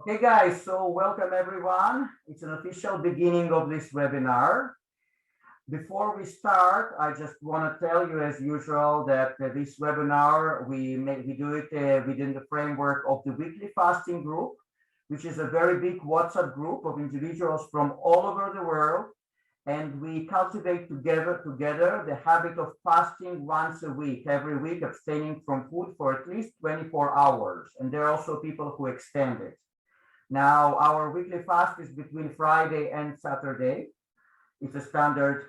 Okay, guys, so welcome everyone. It's an official beginning of this webinar. Before we start, I just want to tell you, as usual, that this webinar, we do it within the framework of the weekly fasting group, which is a very big WhatsApp group of individuals from all over the world. And we cultivate together the habit of fasting once a week, every week, abstaining from food for at least 24 hours. And there are also people who extend it. Now, our weekly fast is between Friday and Saturday. It's a standard,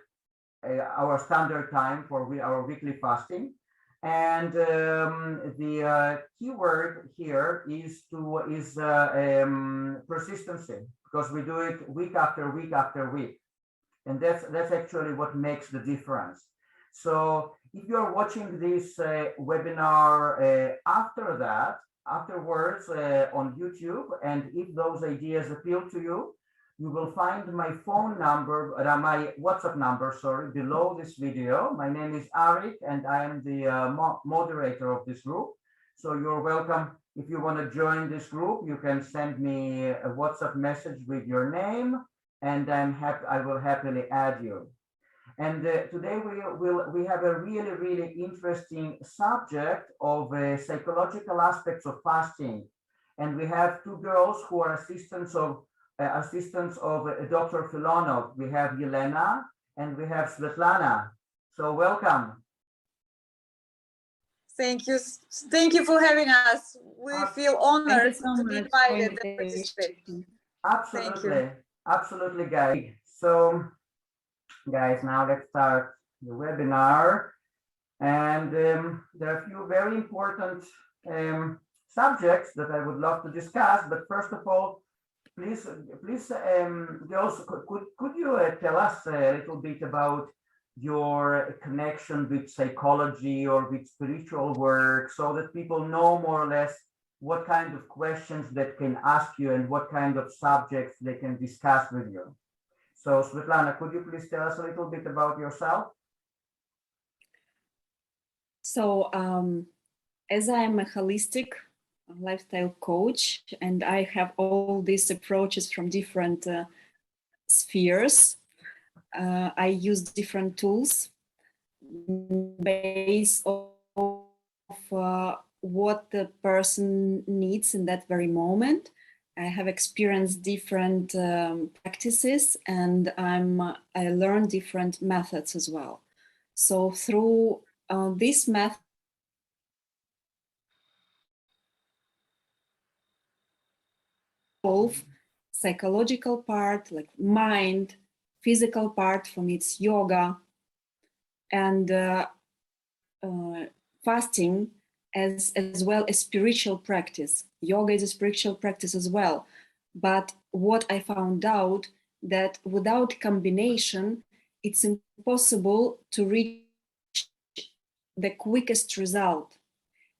our standard time for our weekly fasting. And the keyword here is persistency, because we do it week after week after week. And that's actually what makes the difference. So if you're watching this webinar afterwards on YouTube, and if those ideas appeal to you, you will find my phone number, my WhatsApp number, sorry, below this video. My name is Arik, and I am the moderator of this group. So you're welcome. If you want to join this group, you can send me a WhatsApp message with your name, and I will happily add you. And today we have a really interesting subject of psychological aspects of fasting. And we have two girls who are assistants of Dr. Filonov. We have Elena and we have Svetlana. So welcome. Thank you for having us. We feel honored to be invited and participate. Absolutely, guys. So, guys, now let's start the webinar. And there are a few very important subjects that I would love to discuss. But first of all, please, girls, could you tell us a little bit about your connection with psychology or with spiritual work, so that people know more or less what kind of questions that can ask you and what kind of subjects they can discuss with you. So Svetlana, could you please tell us a little bit about yourself? So as I am a holistic lifestyle coach, and I have all these approaches from different spheres, I use different tools based on what the person needs in that very moment. I have experienced different practices, and I learn different methods as well. So through this method, both psychological part, like mind, physical part, for me it's yoga, and fasting as well as spiritual practice. Yoga is a spiritual practice as well. But what I found out, that without combination, it's impossible to reach the quickest result.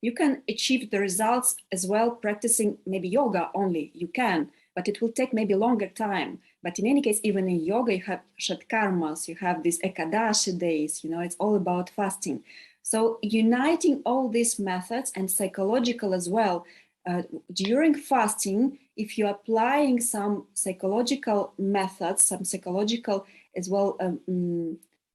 You can achieve the results as well practicing maybe yoga only, you can, but it will take maybe longer time. But in any case, even in yoga, you have shatkarmas, you have these ekadashi days, you know, it's all about fasting. So uniting all these methods, and psychological as well, during fasting, if you're applying some psychological methods, some psychological as well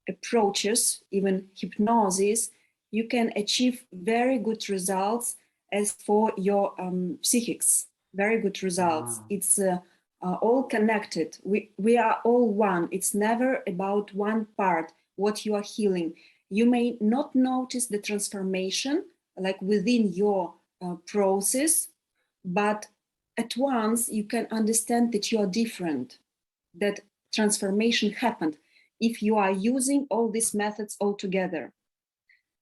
approaches, even hypnosis, you can achieve very good results as for your psychics, very good results. Wow. It's all connected. We are all one. It's never about one part, what you are healing. You may not notice the transformation like within your process, but at once you can understand that you are different, that transformation happened if you are using all these methods all together.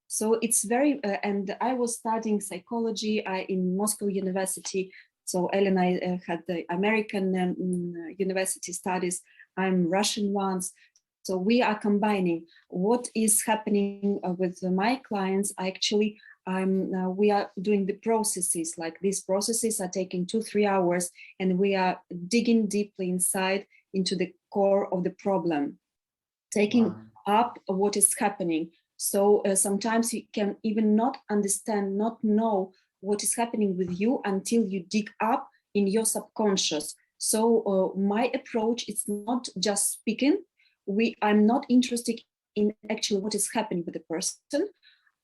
So it's very, and I was studying psychology in Moscow University. So Elena had the American university studies. I'm Russian ones. So we are combining what is happening with my clients. Actually, we are doing the processes, like these processes are taking 2-3 hours, and we are digging deeply inside into the core of the problem, taking up what is happening. So sometimes you can even not understand, not know what is happening with you until you dig up in your subconscious. So my approach is not just speaking. I'm not interested in actually what is happening with the person.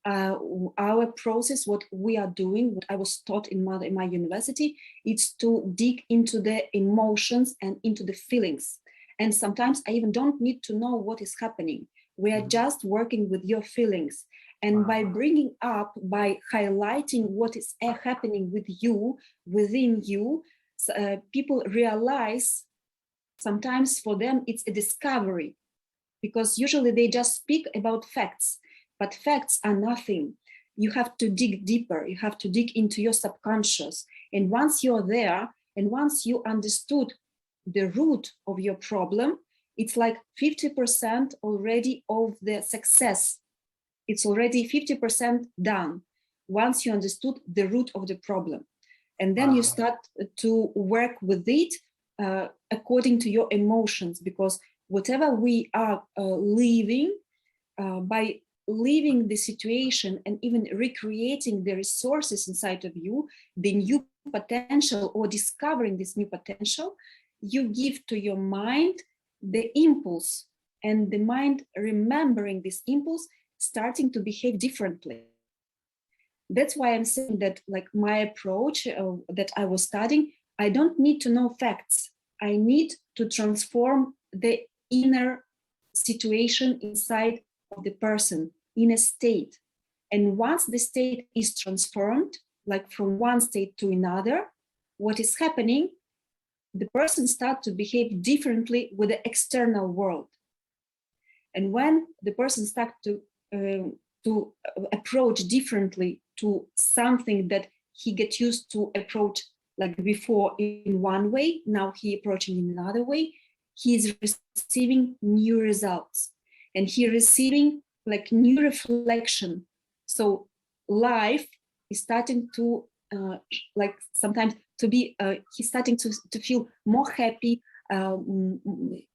Our process, what we are doing, what I was taught in my university, it's to dig into the emotions and into the feelings. And sometimes I even don't need to know what is happening. We are just working with your feelings. And by bringing up, by highlighting what is happening with you, within you, people realize sometimes for them it's a discovery, because usually they just speak about facts, but facts are nothing. You have to dig deeper. You have to dig into your subconscious. And once you're there, and once you understood the root of your problem, it's like 50% already of the success. It's already 50% done once you understood the root of the problem. And then you start to work with it according to your emotions, because whatever we are living, by leaving the situation and even recreating the resources inside of you, the new potential, or discovering this new potential, you give to your mind the impulse, and the mind, remembering this impulse, starting to behave differently. That's why I'm saying that, like, my approach that I was studying, I don't need to know facts. I need to transform the inner situation inside of the person in a state. And once the state is transformed, like from one state to another, what is happening? The person starts to behave differently with the external world. And when the person starts to approach differently to something that he get used to approach, like before in one way, now he approaching in another way, he is receiving new results, and he receiving like new reflection. So life is starting to like sometimes to be he's starting to feel more happy,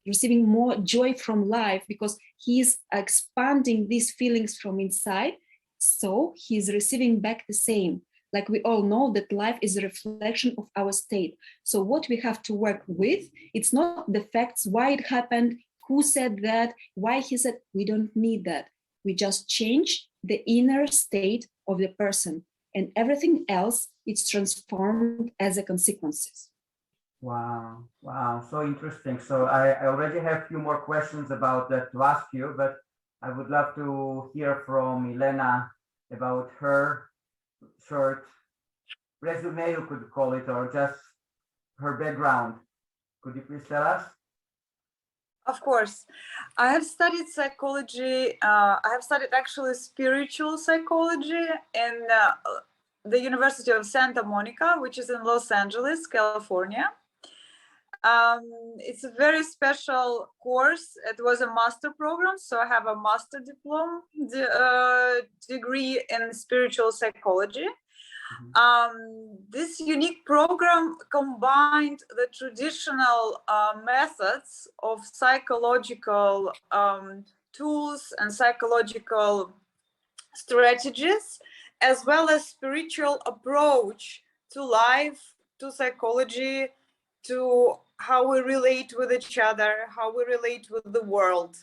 receiving more joy from life, because he is expanding these feelings from inside. So he's receiving back the same. Like we all know that life is a reflection of our state. So what we have to work with, it's not the facts, why it happened, who said that, why he said. We don't need that. We just change the inner state of the person, and everything else is transformed as a consequences. Wow, wow, so interesting. So I already have a few more questions about that to ask you, but I would love to hear from Elena about her short resume, you could call it, or just her background. Could you please tell us? Of course. I have studied psychology. I have studied actually spiritual psychology in the University of Santa Monica, which is in Los Angeles, California. It's a very special course. It was a master program, so I have a master diploma degree in spiritual psychology. This unique program combined the traditional methods of psychological tools and psychological strategies, as well as spiritual approach to life, to psychology, to how we relate with each other, how we relate with the world.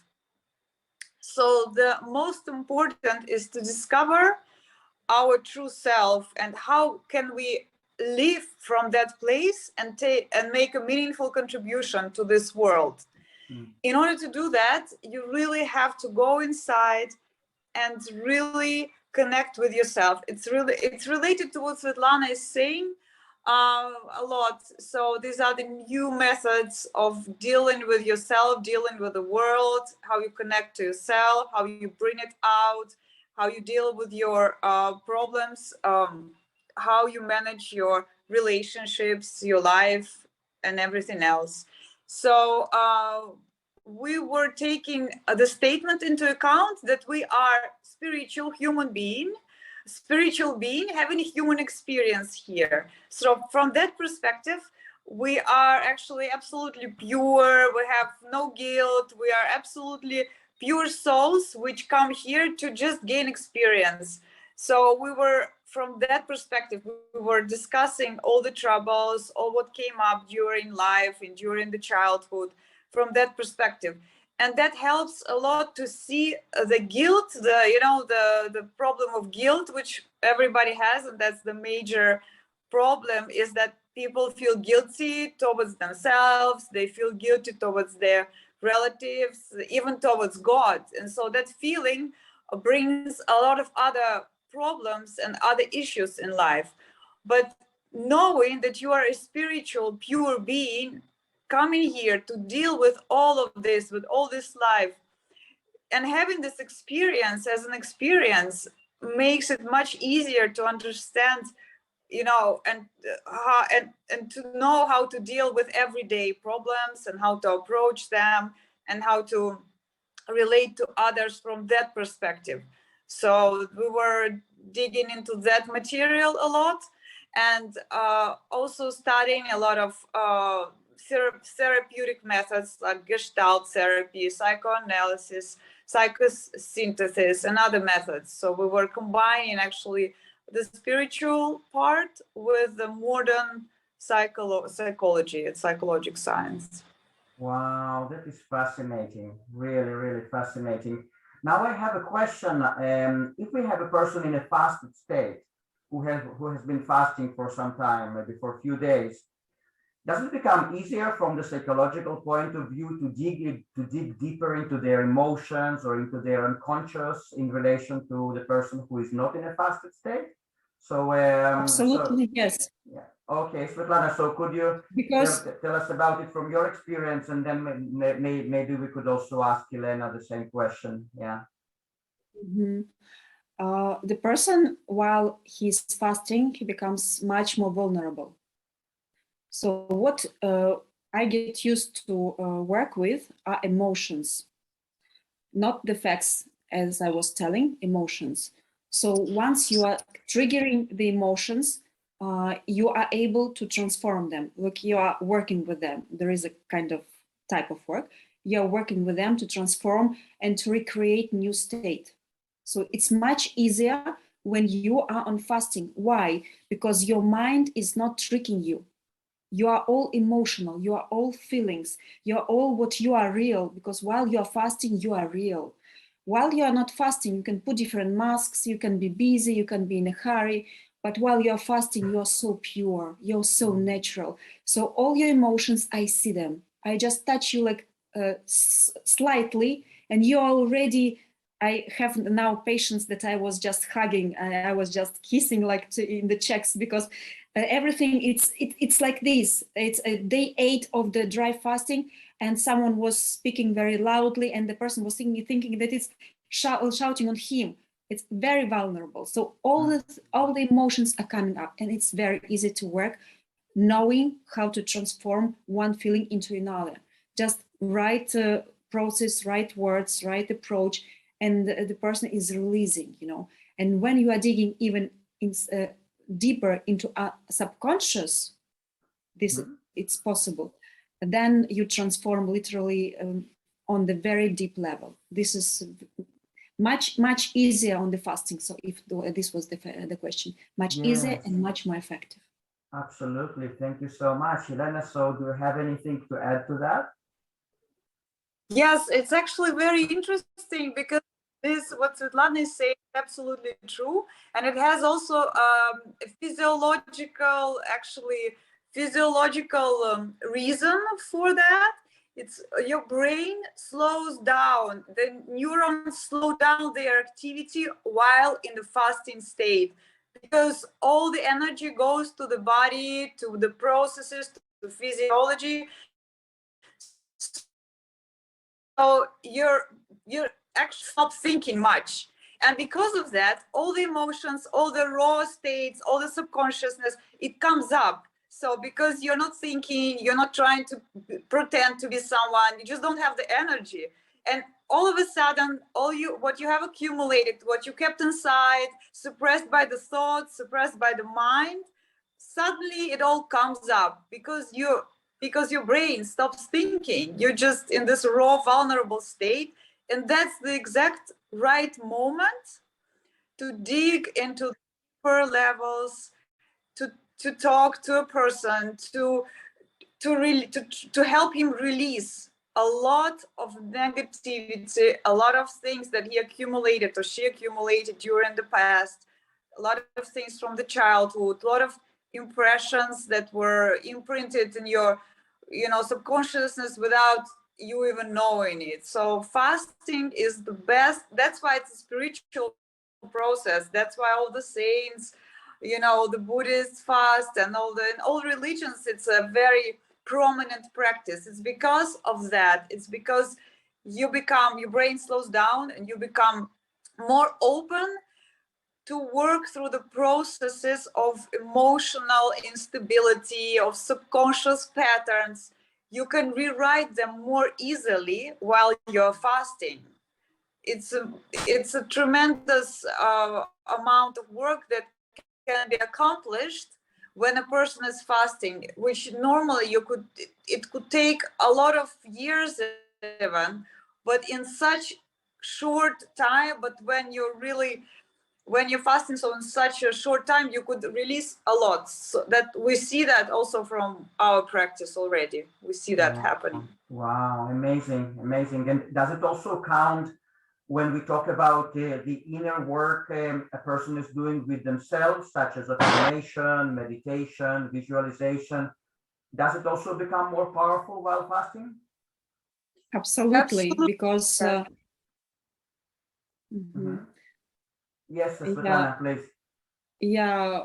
So the most important is to discover our true self, and how can we live from that place and make a meaningful contribution to this world. In order to do that, you really have to go inside and really connect with yourself. It's related to what Svetlana is saying a lot. So these are the new methods of dealing with yourself, dealing with the world, how you connect to yourself, how you bring it out, how you deal with your problems, how you manage your relationships, your life, and everything else. So we were taking the statement into account that we are spiritual human being, having a human experience here. So from that perspective, we are actually absolutely pure. We have no guilt. We are absolutely pure souls which come here to just gain experience. So we were from that perspective, we were discussing all the troubles, all what came up during life and during the childhood from that perspective. And that helps a lot to see the guilt, the problem of guilt, which everybody has. And that's the major problem, is that people feel guilty towards themselves. They feel guilty towards their relatives, even towards God. And so that feeling brings a lot of other problems and other issues in life. But knowing that you are a spiritual, pure being coming here to deal with all of this, with all this life, and having this experience as an experience makes it much easier to understand, and to know how to deal with everyday problems and how to approach them and how to relate to others from that perspective. So we were digging into that material a lot, and also studying a lot of therapeutic methods like Gestalt therapy, psychoanalysis, psychosynthesis, and other methods. So we were combining actually the spiritual part with the modern psychology and psychological science. Wow, that is fascinating. Really, really fascinating. Now I have a question. If we have a person in a fasted state who has been fasting for some time, maybe for a few days, does it become easier from the psychological point of view to dig deeper into their emotions or into their unconscious in relation to the person who is not in a fasted state? So Absolutely, yes. Yeah. Okay, Svetlana, so could you tell us about it from your experience, and then maybe we could also ask Elena the same question. Yeah. Mm-hmm. The person, while he's fasting, he becomes much more vulnerable. So what I get used to work with are emotions, not the facts, as I was telling, emotions. So once you are triggering the emotions, you are able to transform them. Look, you are working with them. There is a kind of type of work. You are working with them to transform and to recreate new state. So it's much easier when you are on fasting. Why? Because your mind is not tricking you. You are all emotional. You are all feelings. You are all what you are real, because while you are fasting, you are real. While you are not fasting, you can put different masks. You can be busy. You can be in a hurry. But while you are fasting, you are so pure. You're so natural. So all your emotions, I see them. I just touch you like slightly, and you already. I have now patients that I was just hugging. I was just kissing like in the checks, because everything it's like this. It's day 8 of the dry fasting, and someone was speaking very loudly, and the person was thinking that it's shouting on him. It's very vulnerable. So all the emotions are coming up, and it's very easy to work, knowing how to transform one feeling into another. Just right process, right words, right approach, and the person is releasing, And when you are digging even deeper into a subconscious, it's possible. Then you transform literally on the very deep level. This is much easier on the fasting. So if this was the question, much easier and much more effective. Absolutely. Thank you so much, Elena. So do you have anything to add to that? Yes, it's actually very interesting, because what Svetlana is saying is absolutely true. And it has also a physiological reason for that. It's your brain slows down. The neurons slow down their activity while in the fasting state, because all the energy goes to the body, to the processes, to the physiology. So you're actually stop thinking much. And because of that, all the emotions, all the raw states, all the subconsciousness, it comes up. So because you're not thinking, you're not trying to pretend to be someone, you just don't have the energy. And all of a sudden, what you have accumulated, what you kept inside, suppressed by the thoughts, suppressed by the mind, suddenly it all comes up, because your brain stops thinking. You're just in this raw, vulnerable state. And that's the exact right moment to dig into deeper levels, to talk to a person, to help him release a lot of negativity, a lot of things that he accumulated or she accumulated during the past, a lot of things from the childhood, a lot of impressions that were imprinted in your, subconsciousness without you even knowing it. So fasting is the best. That's why it's a spiritual process. That's why all the saints, the Buddhists fast, and in all religions, it's a very prominent practice. It's because of that. It's because your brain slows down and you become more open to work through the processes of emotional instability, of subconscious patterns. You can rewrite them more easily while you're fasting. It's a tremendous amount of work that can be accomplished when a person is fasting, which normally it could take a lot of years even, but in such short time. But when you're fasting, so in such a short time, you could release a lot. So that we see that also from our practice already. We see that happening. Wow, amazing, amazing. And does it also count when we talk about the inner work a person is doing with themselves, such as affirmation, meditation, visualization? Does it also become more powerful while fasting? Absolutely, because Yes, Svetlana, please. Yeah,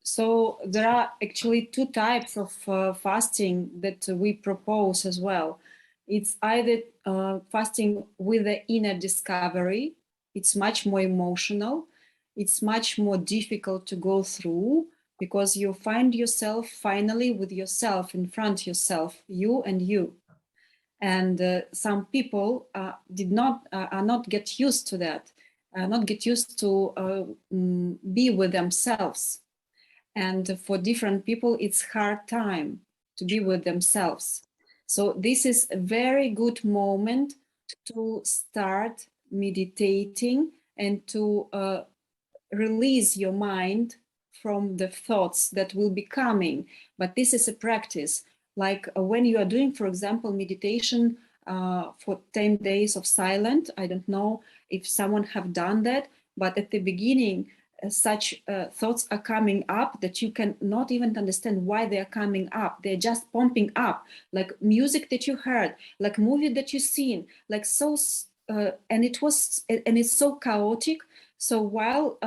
so there are actually two types of fasting that we propose as well. It's either fasting with the inner discovery. It's much more emotional. It's much more difficult to go through because you find yourself finally with yourself in front of yourself, you and you. And some people are not get used to that, not get used to be with themselves. And for different people, it's hard time to be with themselves. So this is a very good moment to start meditating and to release your mind from the thoughts that will be coming. But this is a practice. Like when you are doing, for example, meditation for 10 days of silence. I don't know if someone have done that, but at the beginning, such thoughts are coming up that you can not even understand why they are coming up. They're just pumping up, like music that you heard, like movie that you've seen, like so, and it's so chaotic. So while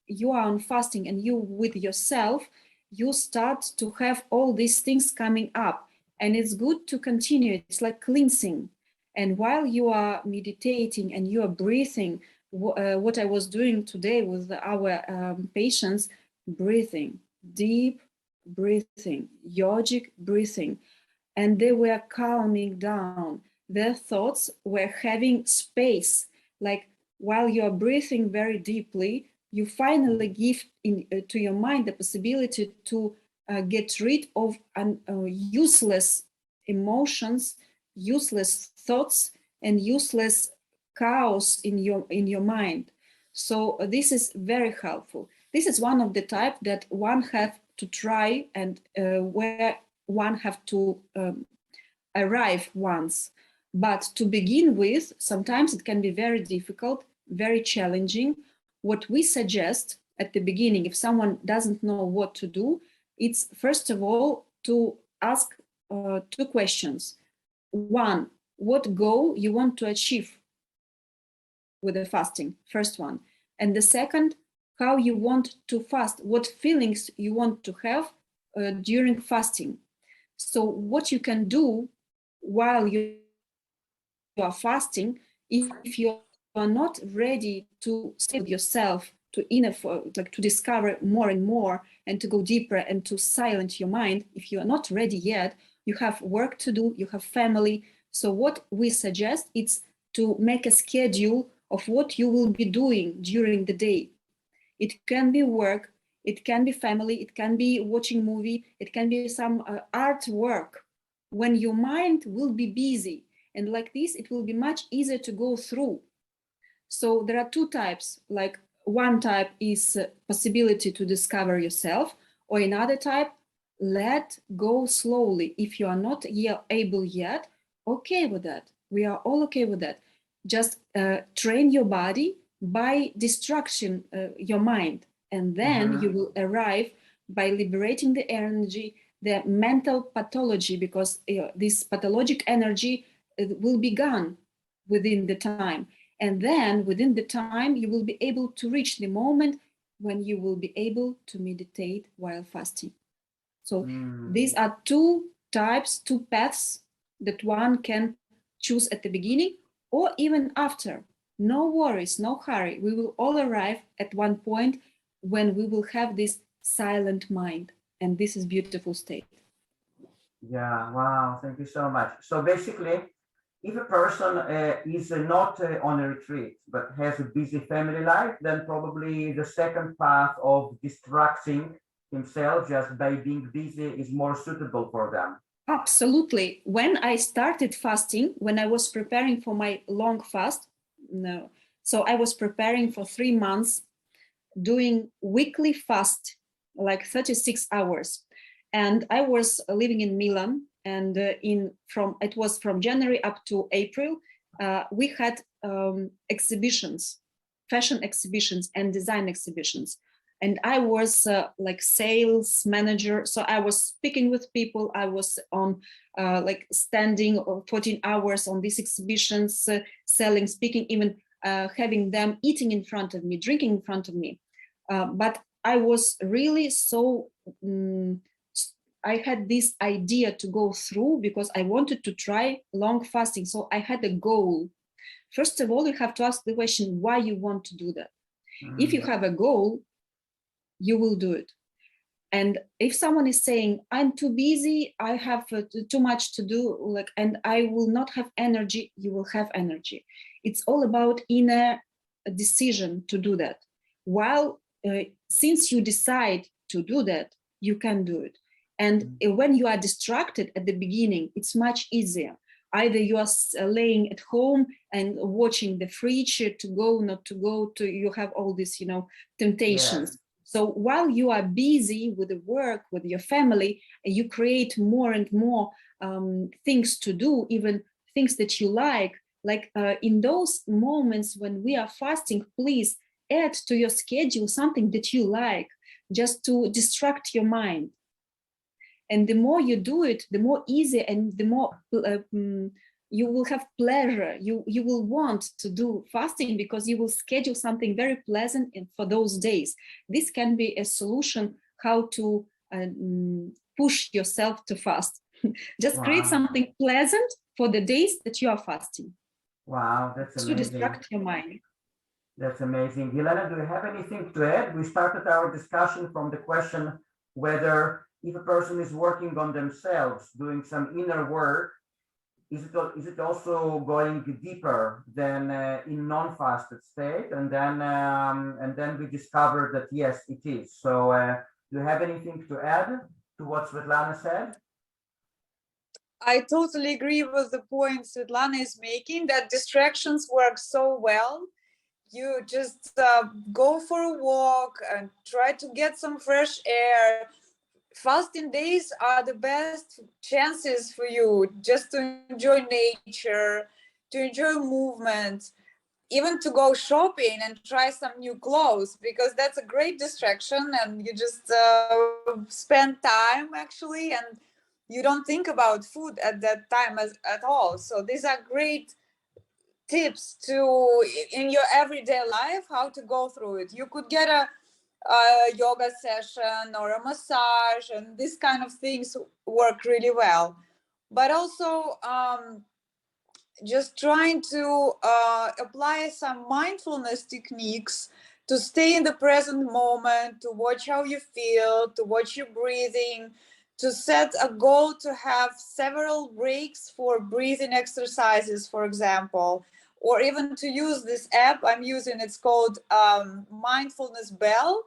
you are on fasting and you with yourself, you start to have all these things coming up, and it's good to continue. It's like cleansing. And while you are meditating and you are breathing, what I was doing today with our patients, breathing, deep breathing, yogic breathing, and they were calming down. Their thoughts were having space. Like while you are breathing very deeply, you finally give to your mind the possibility to get rid of useless emotions, useless thoughts, and useless chaos in your mind. So this is very helpful. This is one of the type that one have to try, and where one have to arrive once. But to begin with, sometimes it can be very difficult, very challenging. What we suggest at the beginning, if someone doesn't know what to do, it's first of all to ask two questions. One, what goal you want to achieve with the fasting, first one. And the second, how you want to fast, what feelings you want to have during fasting. So what you can do while you are fasting, if you are not ready to stay with yourself, to discover more and more and to go deeper and to silence your mind, if you are not ready yet, you have work to do, you have family. So what we suggest is to make a schedule of what you will be doing during the day. It can be work, it can be family, it can be watching movie, it can be some artwork. When your mind will be busy, and like this, it will be much easier to go through. So there are two types, like one type is possibility to discover yourself, or another type, let go slowly. If you are not able yet, okay with that. We are all okay with that. Just train your body by distraction, your mind, and then you will arrive by liberating the energy, the mental pathology, because this pathologic energy will be gone within the time. And then within the time, you will be able to reach the moment when you will be able to meditate while fasting. So these are two types, two paths that one can choose at the beginning or even after. No worries, no hurry. We will all arrive at one point when we will have this silent mind. And this is beautiful state. Yeah, wow, thank you so much. So basically, if a person is not on a retreat, but has a busy family life, then probably the second path of distracting himself just by being busy is more suitable for them. Absolutely. When I started fasting, when I was preparing for my long fast, so I was preparing for 3 months, doing weekly fast, like 36 hours. And I was living in Milan, and it was from January up to April, we had exhibitions, fashion exhibitions and design exhibitions. And I was like sales manager. So I was speaking with people. I was on like standing 14 hours on these exhibitions, selling, speaking, even having them eating in front of me, drinking in front of me. But I was really so, I had this idea to go through because I wanted to try long fasting. So I had a goal. First of all, you have to ask the question, why you want to do that? If you have a goal, you will do it. And if someone is saying, I'm too busy, I have too much to do, and I will not have energy, you will have energy. It's all about inner decision to do that. While since you decide to do that, you can do it. And when you are distracted at the beginning, it's much easier. Either you are laying at home and watching the fridge to go, not to go, to you have all these, temptations. Yeah. So while you are busy with the work, with your family, you create more and more things to do, even things that you like in those moments when we are fasting, please add to your schedule something that you like, just to distract your mind. And the more you do it, the more easy and the more you will have pleasure. You will want to do fasting because you will schedule something very pleasant for those days. This can be a solution how to push yourself to fast. Just create something pleasant for the days that you are fasting. Wow, that's amazing. To distract your mind. That's amazing. Elena, do you have anything to add? We started our discussion from the question whether if a person is working on themselves, doing some inner work, is it also going deeper than in non-fasted state? And then we discovered that yes, it is. So do you have anything to add to what Svetlana said? I totally agree with the point Svetlana is making, that distractions work so well. You just go for a walk and try to get some fresh air. Fasting days are the best chances for you just to enjoy nature, to enjoy movement, even to go shopping and try some new clothes, because that's a great distraction and you just spend time actually, and you don't think about food at that time at all. So these are great tips to in your everyday life, how to go through it. You could get a yoga session or a massage, and these kind of things work really well. But also just trying to apply some mindfulness techniques to stay in the present moment, to watch how you feel, to watch your breathing, to set a goal to have several breaks for breathing exercises, for example, or even to use this app I'm using. It's called Mindfulness Bell.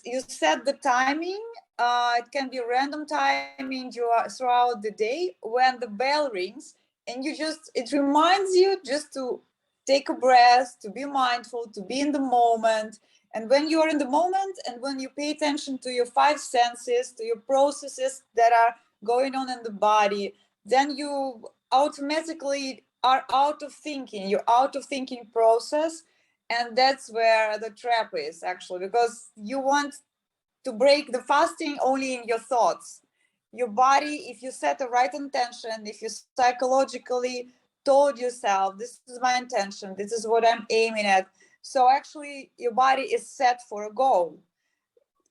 You set the timing. It can be random timing throughout the day. When the bell rings, and it reminds you just to take a breath, to be mindful, to be in the moment, And when you are in the moment and when you pay attention to your five senses, to your processes that are going on in the body, then you automatically are out of thinking. You're out of thinking process. And that's where the trap is, actually, because you want to break the fasting only in your thoughts. Your body, if you set the right intention, if you psychologically told yourself, this is my intention, this is what I'm aiming at, so actually your body is set for a goal.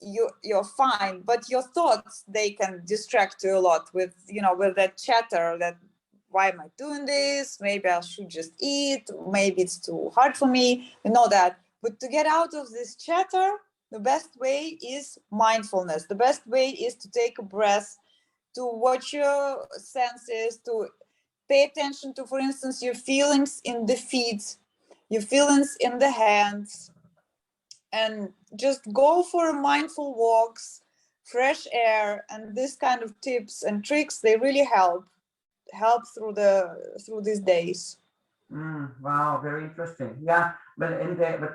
You're fine, but your thoughts, they can distract you a lot with, with that chatter that, why am I doing this? Maybe I should just eat. Maybe it's too hard for me. You know that. But to get out of this chatter, the best way is mindfulness. The best way is to take a breath, to watch your senses, to pay attention to, for instance, your feelings in the feet, your feelings in the hands, and just go for mindful walks, fresh air, and this kind of tips and tricks, they really help through these days. Wow, very interesting. Yeah, but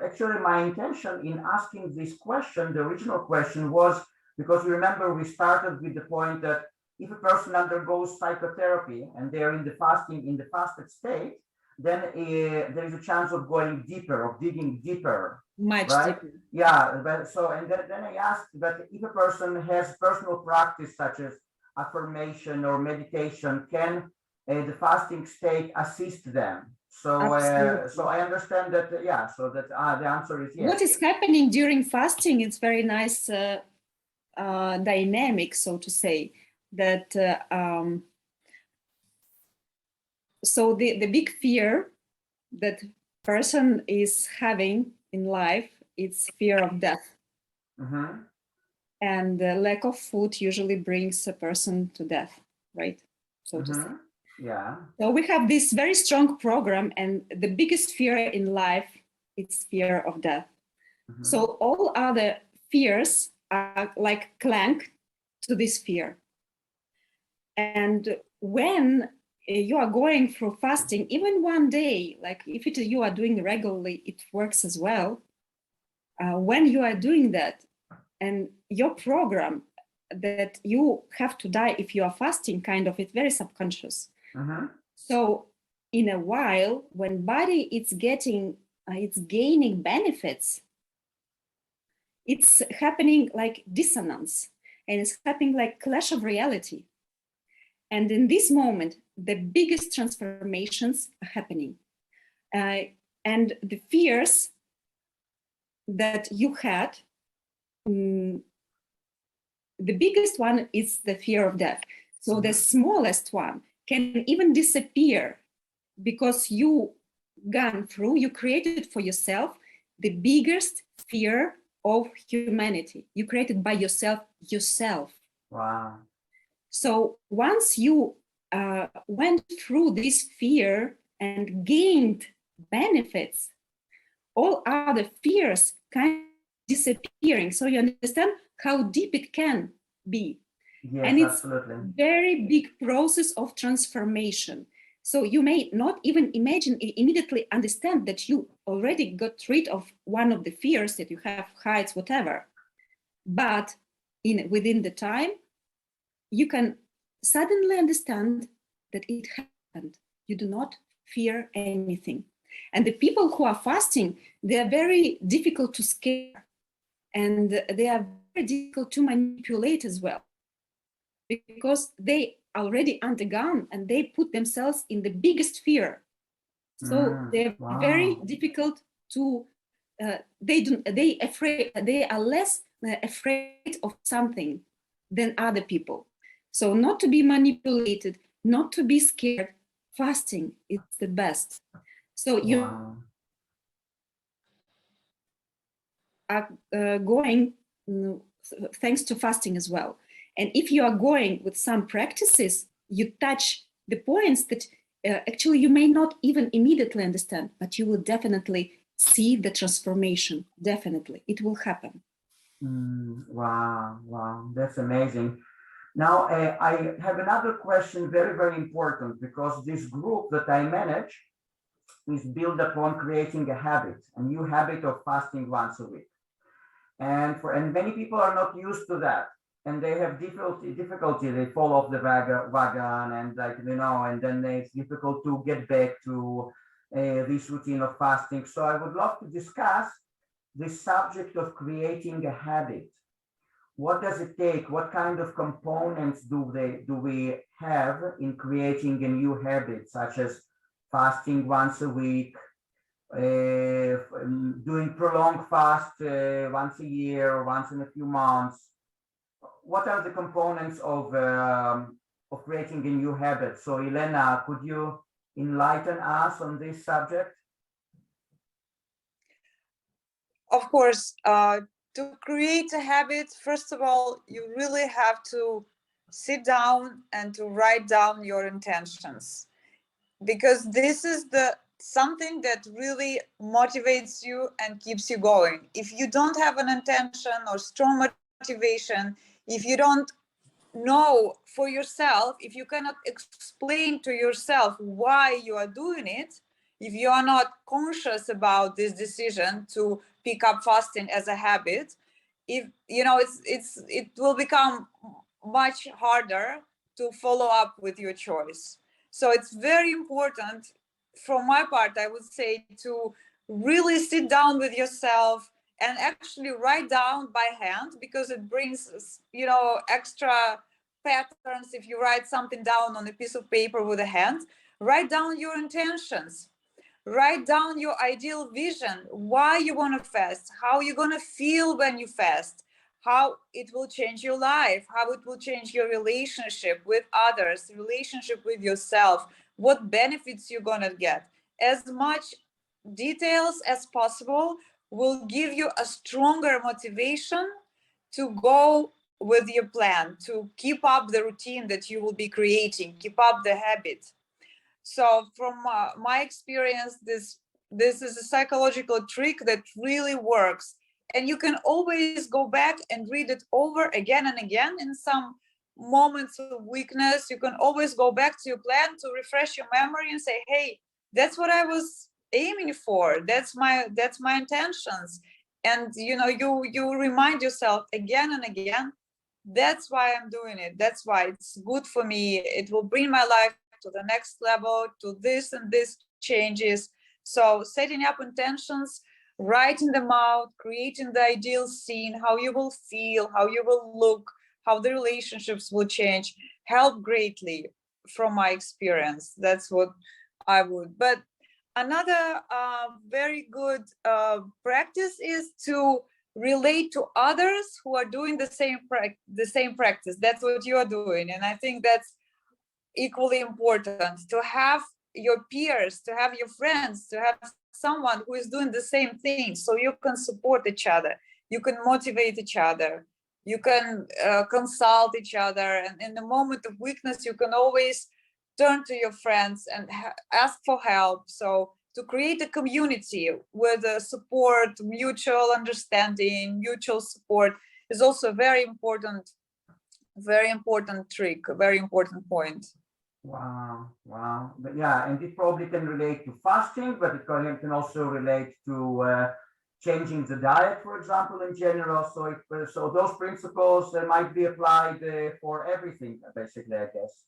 actually my intention in asking this question, the original question, was because you remember we started with the point that if a person undergoes psychotherapy and they're in the fasted state, then there is a chance of going deeper, of digging deeper. Much right? deeper. Yeah, but so, and then I asked that if a person has personal practice such as affirmation or meditation, can the fasting state assist them? So, so I understand that, yeah, so that the answer is yes. What is happening during fasting? It's very nice dynamic, so to say, that so the big fear that person is having in life, it's fear of death. Mm-hmm. And the lack of food usually brings a person to death, right? So to say. Yeah. So we have this very strong program, and the biggest fear in life is fear of death. Mm-hmm. So all other fears are like clank to this fear. And when you are going through fasting, even one day, like if you are doing regularly, it works as well. When you are doing that, and your program that you have to die if you are fasting, kind of, it's very subconscious. Uh-huh. So in a while, when body it's gaining benefits, it's happening like dissonance, and it's happening like clash of reality. And in this moment, the biggest transformations are happening. And the fears that you had, the biggest one is the fear of death. So the smallest one can even disappear because you created for yourself the biggest fear of humanity. You created by yourself. Wow. So once you went through this fear and gained benefits, all other fears kind of disappearing. So you understand how deep it can be. Yes, and it's absolutely. Very big process of transformation. So you may not even immediately understand that you already got rid of one of the fears that you have, heights, whatever. But within the time, you can suddenly understand that it happened. You do not fear anything. And the people who are fasting, they are very difficult to scare. And they are very difficult to manipulate as well. Because they already undergone and they put themselves in the biggest fear. So they're very difficult to, they are less afraid of something than other people. So not to be manipulated, not to be scared, fasting is the best. So you are going thanks to fasting as well. And if you are going with some practices, you touch the points that actually you may not even immediately understand, but you will definitely see the transformation. Definitely, it will happen. Wow, that's amazing. Now, I have another question, very, very important, because this group that I manage is built upon creating a habit, a new habit of fasting once a week. And many people are not used to that, and they have difficulty. They fall off the wagon, and like and then it's difficult to get back to this routine of fasting. So I would love to discuss this subject of creating a habit. What does it take? What kind of components do we have in creating a new habit, such as fasting once a week, doing prolonged fast once a year or once in a few months? What are the components of creating a new habit? So Elena, could you enlighten us on this subject? Of course, to create a habit, first of all, you really have to sit down and to write down your intentions, because this is something that really motivates you and keeps you going. If you don't have an intention or strong motivation, if you don't know for yourself, if you cannot explain to yourself why you are doing it, if you are not conscious about this decision to pick up fasting as a habit, if it will become much harder to follow up with your choice. So it's very important, from my part, I would say, to really sit down with yourself and actually write down by hand, because it brings extra patterns. If you write something down on a piece of paper with a hand, write down your intentions, write down your ideal vision, why you want to fast, how you're going to feel when you fast, how it will change your life, how it will change your relationship with others, relationship with yourself, what benefits you're going to get. As much details as possible will give you a stronger motivation to go with your plan, to keep up the routine that you will be creating, keep up the habit. So from my experience, this is a psychological trick that really works. And you can always go back and read it over again and again. In some moments of weakness, you can always go back to your plan to refresh your memory and say, hey, that's what I was aiming for. That's my intentions. And you remind yourself again and again, that's why I'm doing it. That's why it's good for me. It will bring my life to the next level, to this and this changes. So setting up intentions, writing them out, creating the ideal scene, how you will feel, how you will look, how the relationships will change, help greatly from my experience. That's what I would. But another very good practice is to relate to others who are doing the same practice. That's what you are doing. And I think that's equally important, to have your peers, to have your friends, to have someone who is doing the same thing, so you can support each other, you can motivate each other, you can consult each other, and in the moment of weakness you can always turn to your friends and ask for help. So to create a community with support, mutual understanding, mutual support is also a very important trick, a very important point. Wow. But yeah, and it probably can relate to fasting, but it can also relate to changing the diet, for example, in general. So those principles might be applied for everything, basically, I guess.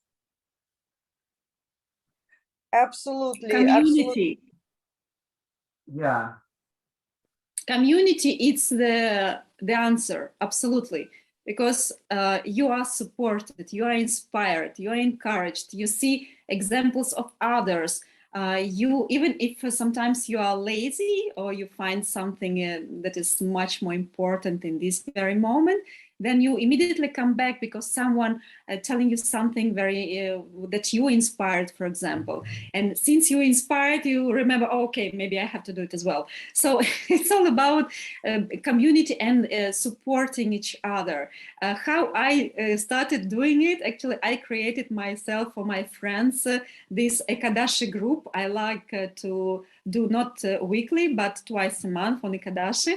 Absolutely. Community. Yeah. Community, it's the answer, absolutely. Because you are supported, you are inspired, you are encouraged, you see examples of others. You, even if sometimes you are lazy or you find something that is much more important in this very moment, then you immediately come back because someone telling you something very that you inspired, for example. And since you inspired, you remember, oh, okay, maybe I have to do it as well. So it's all about community and supporting each other. How I started doing it, actually, I created myself for my friends this Ekadashi group. I like to do not weekly, but twice a month on Ekadashi.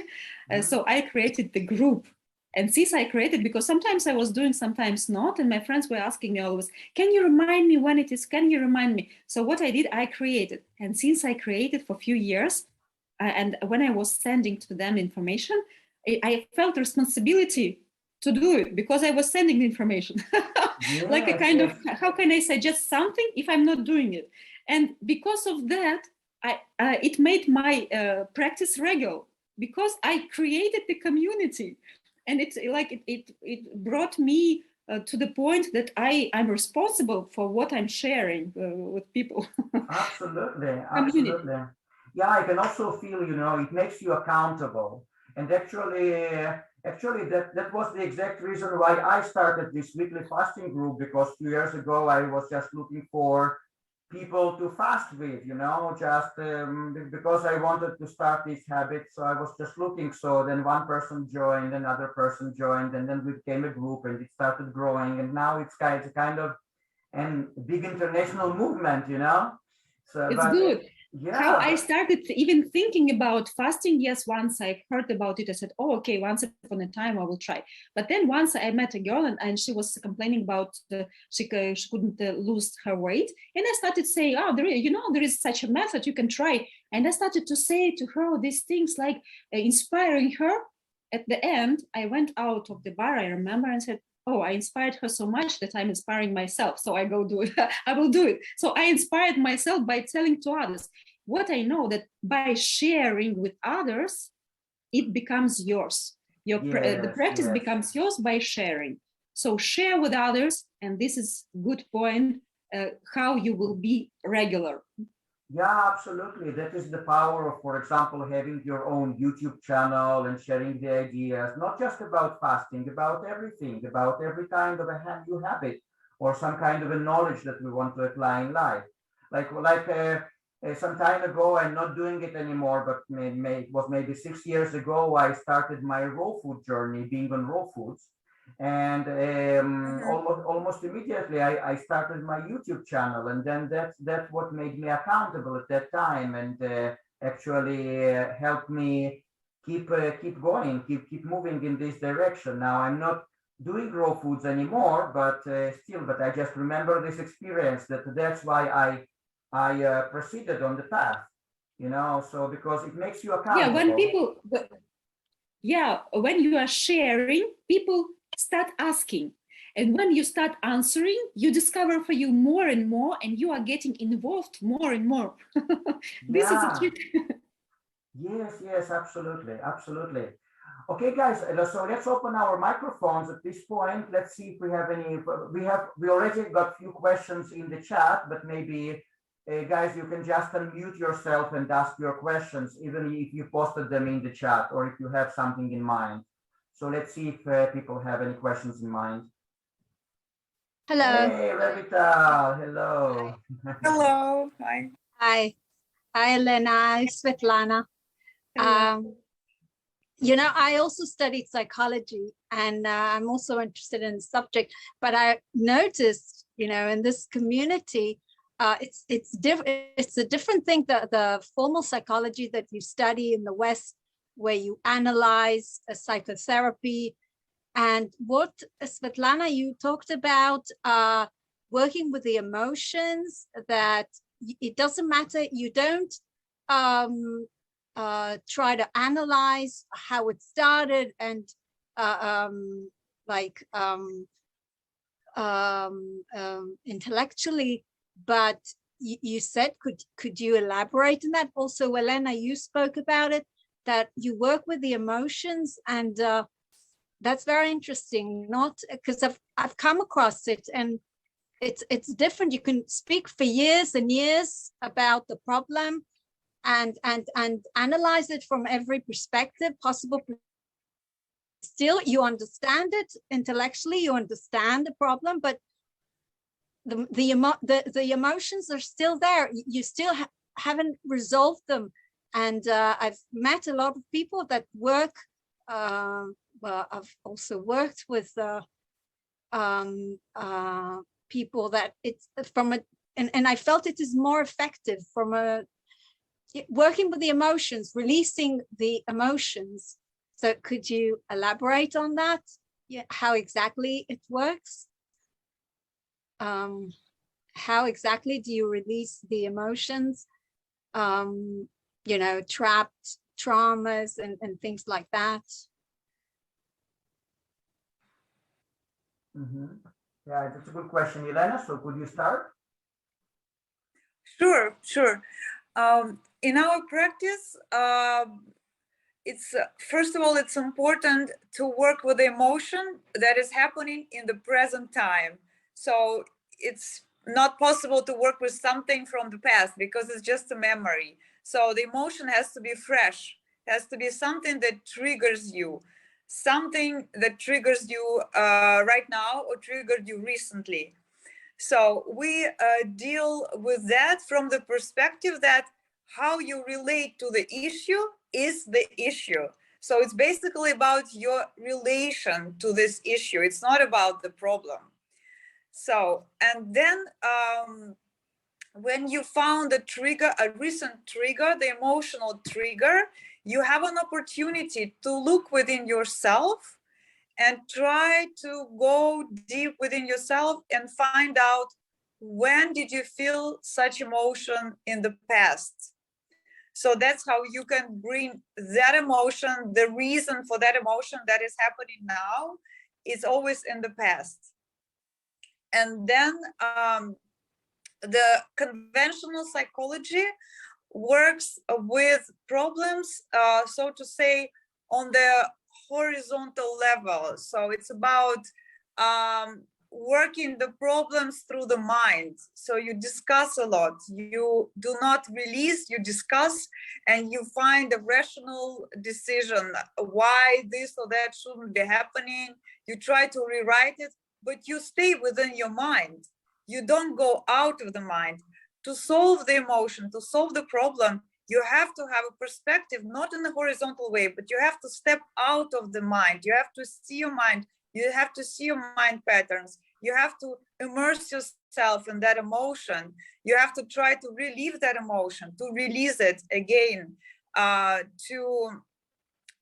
So I created the group. And since I created, because sometimes I was doing, sometimes not, and my friends were asking me always, can you remind me when it is? Can you remind me? So what I did, I created. And since I created for a few years, and when I was sending to them information, I felt responsibility to do it because I was sending the information. Like a kind of, how can I suggest something if I'm not doing it? And because of that, it made my practice regular, because I created the community, and it's like it brought me to the point that I'm responsible for what I'm sharing with people. Absolutely, absolutely. Yeah, I can also feel, it makes you accountable. And actually, that was the exact reason why I started this weekly fasting group, because 2 years ago I was just looking for people to fast with, just because I wanted to start this habit. So I was just looking. So then one person joined, another person joined, and then we became a group, and it started growing. And now it's kind of a big international movement, So, It's but good. yeah, How I started even thinking about fasting, yes, once I heard about it, I said, oh, okay, once upon a time I will try. But then once I met a girl, and she was complaining about she couldn't lose her weight. And I started saying, oh, there is such a method you can try. And I started to say to her these things, like inspiring her. At the end, I went out of the bar, I remember, and said, oh, I inspired her so much that I'm inspiring myself. So I go do it. I will do it. So I inspired myself by telling to others. What I know, that by sharing with others, it becomes yours. The practice becomes yours by sharing. So share with others, and this is good point, how you will be regular. Yeah, absolutely. That is the power of, for example, having your own YouTube channel and sharing the ideas, not just about fasting, about everything, about every kind of a new habit or some kind of a knowledge that we want to apply in life. Some time ago, I'm not doing it anymore, but it was maybe 6 years ago, I started my raw food journey, being on raw foods. And almost immediately I started my YouTube channel, and then that's what made me accountable at that time, and actually helped me keep going, keep moving in this direction. Now I'm not doing raw foods anymore, but but I just remember this experience, that's why I proceeded on the path, so because it makes you accountable. When you are sharing, people start asking, and when you start answering, you discover for you more and more, and you are getting involved more and more. This is a trick. Yes, absolutely. Okay, guys, so let's open our microphones at this point. Let's see if we have any. We already got a few questions in the chat, but maybe guys, you can just unmute yourself and ask your questions, even if you posted them in the chat, or if you have something in mind. So let's see if people have any questions in mind. Hello. Hey, Revita. Hello. Hello. Hi. Hi, Elena. Hi, Svetlana. I also studied psychology, and I'm also interested in the subject, but I noticed, in this community, it's a different thing, the formal psychology that you study in the West, where you analyze a psychotherapy, and what Svetlana, you talked about working with the emotions, that it doesn't matter, you don't try to analyze how it started and intellectually, but you said, could you elaborate on that? Also, Elena, you spoke about it, that you work with the emotions, and that's very interesting. Not because I've come across it, and it's different. You can speak for years and years about the problem, and analyze it from every perspective possible. Still, you understand it intellectually. You understand the problem, but the emotions are still there. You still haven't resolved them. And I've met a lot of people that work. Well, I've also worked with people that it's from and I felt it is more effective from working with the emotions, releasing the emotions. So could you elaborate on that? Yeah, how exactly it works? How exactly do you release the emotions? Trapped traumas and things like that. Yeah, that's a good question, Elena. So could you start? Sure, sure. In our practice, it's first of all, it's important to work with the emotion that is happening in the present time. So it's not possible to work with something from the past because it's just a memory. So the emotion has to be fresh, has to be something that triggers you, something that triggers you right now or triggered you recently. So we deal with that from the perspective that how you relate to the issue is the issue. So it's basically about your relation to this issue. It's not about the problem. So, and then when you found a trigger, a recent trigger, the emotional trigger, you have an opportunity to look within yourself and try to go deep within yourself and find out when did you feel such emotion in the past. So that's how you can bring that emotion, the reason for that emotion that is happening now is always in the past. And then the conventional psychology works with problems, so to say, on the horizontal level. So it's about working the problems through the mind. So you discuss a lot, you do not release, you discuss, and you find a rational decision why this or that shouldn't be happening. You try to rewrite it, but you stay within your mind. You don't go out of the mind. To solve the emotion, to solve the problem, you have to have a perspective, not in a horizontal way, but you have to step out of the mind. You have to see your mind. You have to see your mind patterns. You have to immerse yourself in that emotion. You have to try to relieve that emotion, to release it again, to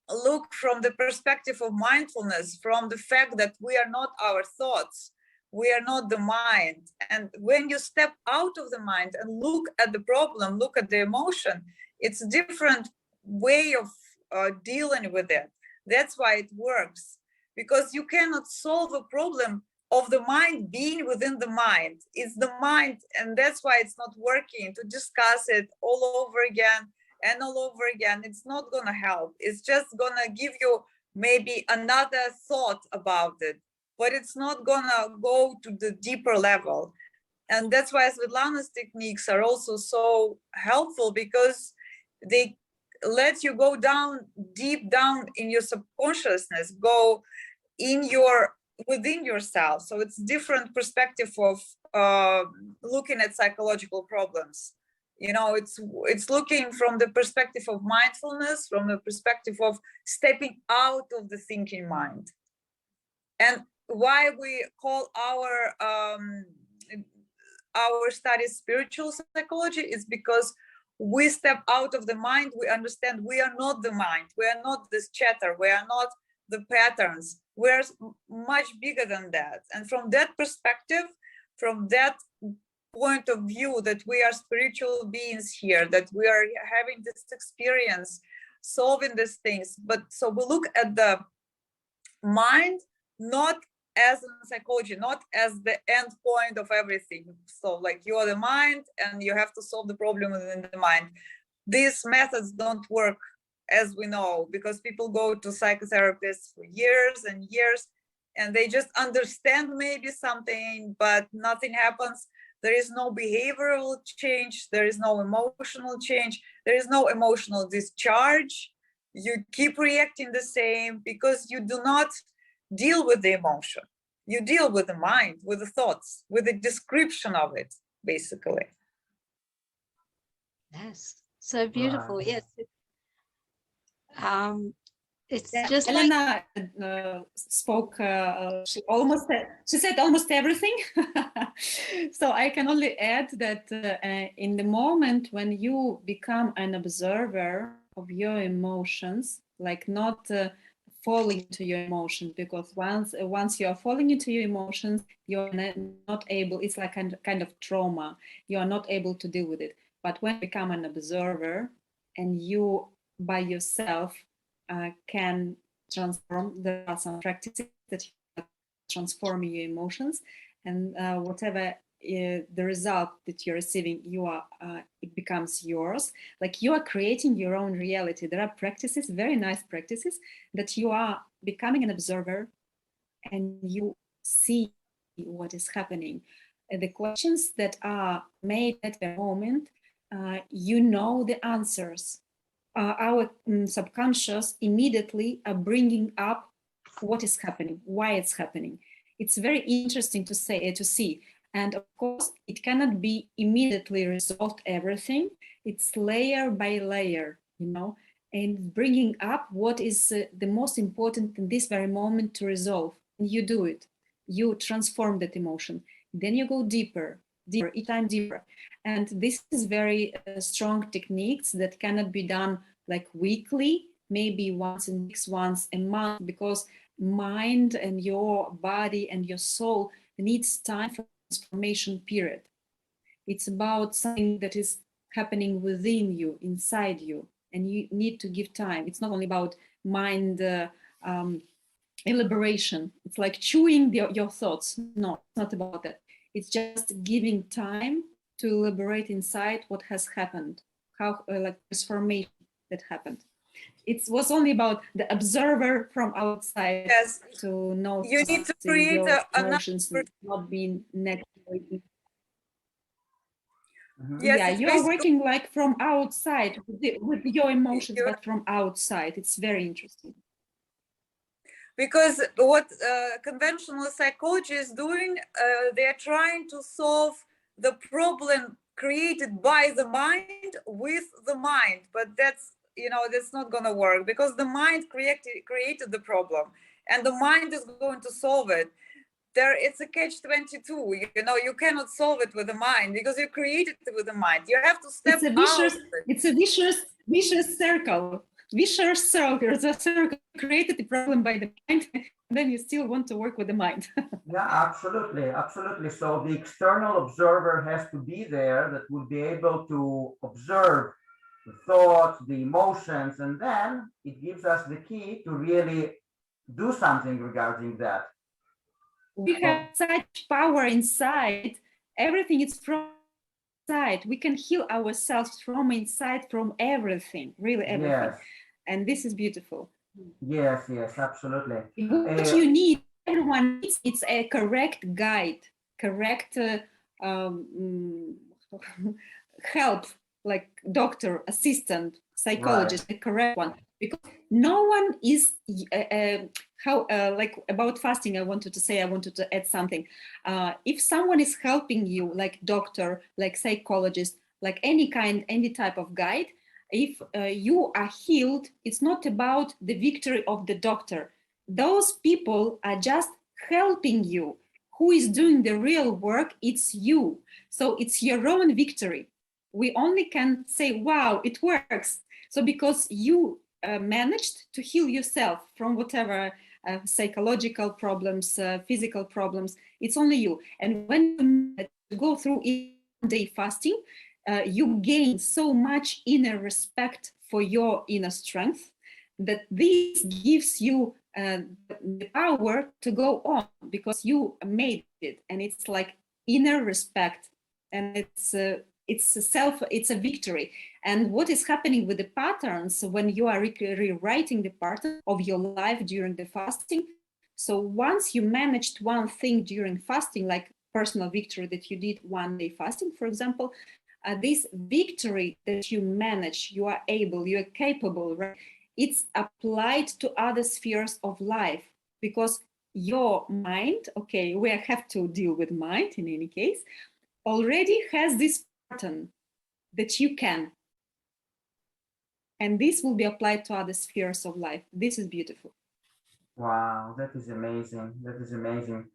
look from the perspective of mindfulness, from the fact that we are not our thoughts. We are not the mind. And when you step out of the mind and look at the problem, look at the emotion, it's a different way of dealing with it. That's why it works, because you cannot solve a problem of the mind being within the mind. It's the mind, and that's why it's not working. To discuss it all over again and all over again, it's not gonna help. It's just gonna give you maybe another thought about it, but it's not gonna go to the deeper level. And that's why Svetlana's techniques are also so helpful, because they let you go down, deep down in your subconsciousness, go in your within yourself. So it's different perspective of looking at psychological problems. You know, it's looking from the perspective of mindfulness, from the perspective of stepping out of the thinking mind. And why we call our studies spiritual psychology is because we step out of the mind. We understand we are not the mind. We are not this chatter. We are not the patterns. We're much bigger than that. And from that perspective, from that point of view, that we are spiritual beings here, that we are having this experience, solving these things. But so we look at the mind not as in psychology, not as the end point of everything. So like you are the mind and you have to solve the problem within the mind. These methods don't work, as we know, because people go to psychotherapists for years and years and they just understand maybe something, but nothing happens. There is no behavioral change. There is no emotional change. There is no emotional discharge. You keep reacting the same because you do not deal with the emotion. You deal with the mind, with the thoughts, with the description of it, basically. Yes, so beautiful. Right. Yes. It's Yeah, just like, Elena spoke. She said almost everything. So I can only add that in the moment when you become an observer of your emotions, like not falling into your emotions, because once you are falling into your emotions, you're not able. It's like kind of trauma. You are not able to deal with it. But when you become an observer and you by yourself can transform. There are some practices that you transforming your emotions, and whatever the result that you're receiving, it becomes yours. Like you are creating your own reality. There are practices, very nice practices, that you are becoming an observer and you see what is happening. The questions that are made at the moment, you know the answers. Our subconscious immediately are bringing up what is happening, why it's happening. It's very interesting to see. And of course, it cannot be immediately resolved everything. It's layer by layer, you know, and bringing up what is the most important in this very moment to resolve. And you do it. You transform that emotion. Then you go deeper, each time deeper. And this is very strong techniques that cannot be done like weekly, maybe once in 6 once a month, because mind and your body and your soul needs time for transformation period. It's about something that is happening within you, inside you, and you need to give time. It's not only about mind elaboration. It's like chewing your thoughts. No, it's not about that. It's just giving time to elaborate inside what has happened, how like transformation that happened. It was only about the observer from outside. Yes, to know you need to create your a emotions not being negative. Yes, Yeah, you are working like from outside with your emotions, but from outside. It's very interesting. Because what conventional psychology is doing, they are trying to solve the problem created by the mind with the mind, but that's, you know, that's not going to work, because the mind created the problem and the mind is going to solve it. It's a catch-22, you know, you cannot solve it with the mind because you created it with the mind. You have to step out. It's a vicious circle. Vicious circle. The circle created the problem by the mind, and then you still want to work with the mind. Yeah, absolutely, absolutely. So the external observer has to be there that will be able to observe the thoughts, the emotions, and then it gives us the key to really do something regarding that. We have such power inside. Everything is from inside. We can heal ourselves from inside, from everything, really everything. Yes. And this is beautiful. Yes, yes, absolutely. What you need, everyone needs, it's a correct guide, correct help, like doctor, assistant, psychologist, right. The correct one. Because no one is, like about fasting, I wanted to add something. If someone is helping you, like doctor, like psychologist, like any type of guide, if you are healed, it's not about the victory of the doctor. Those people are just helping you. Who is doing the real work? It's you. So it's your own victory. We only can say, wow, it works. So because you managed to heal yourself from whatever psychological problems, physical problems, it's only you. And when you go through day fasting, you gain so much inner respect for your inner strength that this gives you the power to go on, because you made it, and it's like inner respect, and it's a victory. And what is happening with the patterns when you are rewriting the pattern of your life during the fasting? So once you managed one thing during fasting, like personal victory that you did one day fasting, for example, this victory that you manage, you are capable, right? It's applied to other spheres of life, because your mind, okay, we have to deal with mind in any case, already has this pattern that you can. And this will be applied to other spheres of life. This is beautiful. Wow, that is amazing. That is amazing.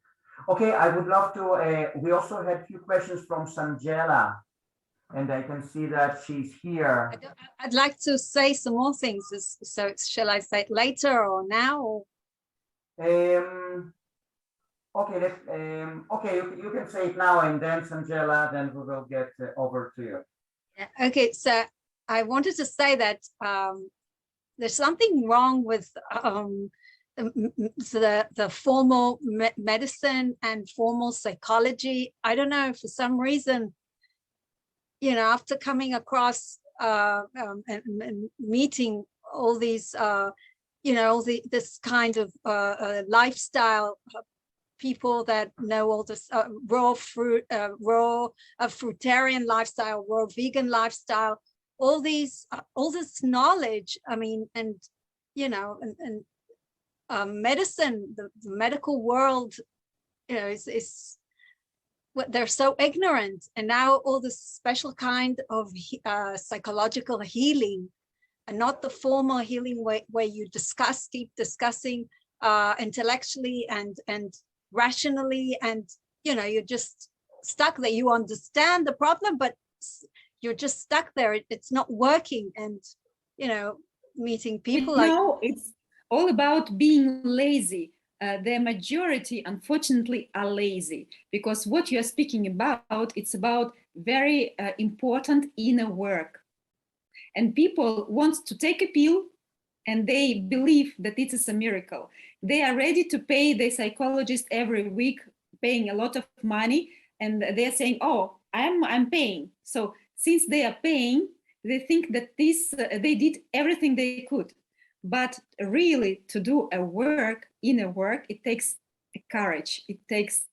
Okay, I would love to, we also had a few questions from Sanjela, and I can see that she's here. I'd like to say some more things. So shall I say it later or now? Okay, okay, you can say it now, and then Sanjela, then we will get over to you. Okay, so I wanted to say that there's something wrong with the formal medicine and formal psychology. I don't know, for some reason, you know, after coming across and meeting all these, you know, this kind of lifestyle people that know all this raw fruit, raw fruitarian lifestyle, raw vegan lifestyle, all this knowledge. I mean, and you know, and medicine, the medical world, you know, is they're so ignorant. And now all this special kind of psychological healing, and not the formal healing where you keep discussing intellectually and rationally, and you know, you're just stuck there. You understand the problem, but you're just stuck there. It's not working. And you know, meeting people like, no, it's all about being lazy. The majority, unfortunately, are lazy, because what you're speaking about, it's about very important inner work. And people want to take a pill and they believe that it is a miracle. They are ready to pay the psychologist every week, paying a lot of money, and they're saying, oh, I'm paying. So since they are paying, they think that this they did everything they could. But really, to do a work, inner work, it takes courage. It takes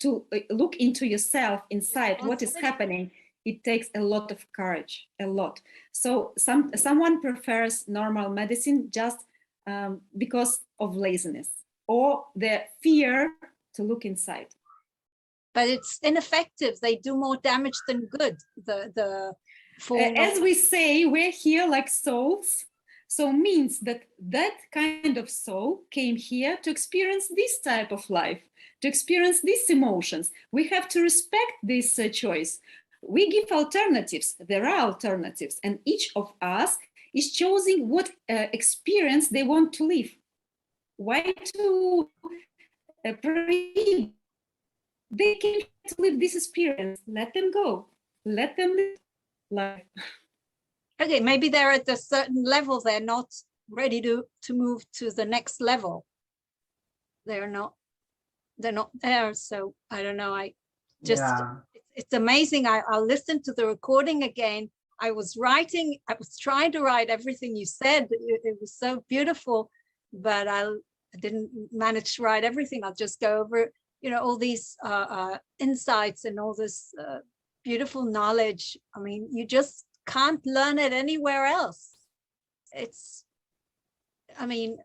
to look into yourself inside, what is happening. It takes a lot of courage, a lot. So someone prefers normal medicine just because of laziness or the fear to look inside. But it's ineffective. They do more damage than good. As we say, we're here like souls. So means that kind of soul came here to experience this type of life, to experience these emotions. We have to respect this choice. We give alternatives. There are alternatives, and each of us is choosing what experience they want to live. Why to prohibit? They can live this experience. Let them go. Let them live life. Okay, maybe they're at a certain level. They're not ready to move to the next level. They're not there. So I don't know. I just, it's amazing. I'll listen to the recording again. I was trying to write everything you said. It was so beautiful, but I didn't manage to write everything. I'll just go over, you know, all these insights and all this beautiful knowledge. I mean, you just can't learn it anywhere else. It's, I mean,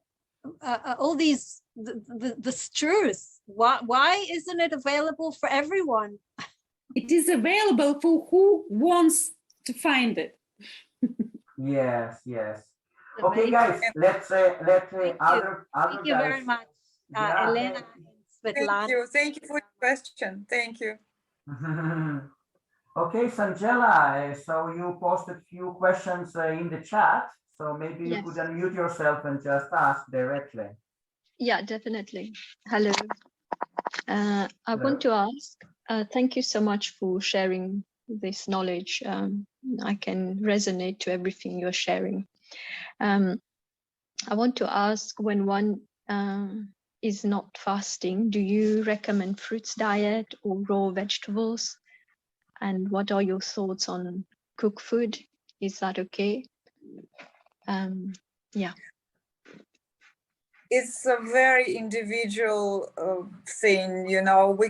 all these, the truth. Why isn't it available for everyone? It is available for who wants to find it. Yes, yes. Okay, guys, let's other Thank you guys. very much, Elena and Svetlana. Thank you for the question. Thank you. Okay, Sanjela, so you posted a few questions in the chat, so maybe you could unmute yourself and just ask directly. Yeah, definitely. Hello. I want to ask, thank you so much for sharing this knowledge. I can resonate to everything you're sharing. I want to ask, when one is not fasting, do you recommend fruits diet or raw vegetables? And what are your thoughts on cooked food? Is that okay? Yeah. It's a very individual thing, you know. We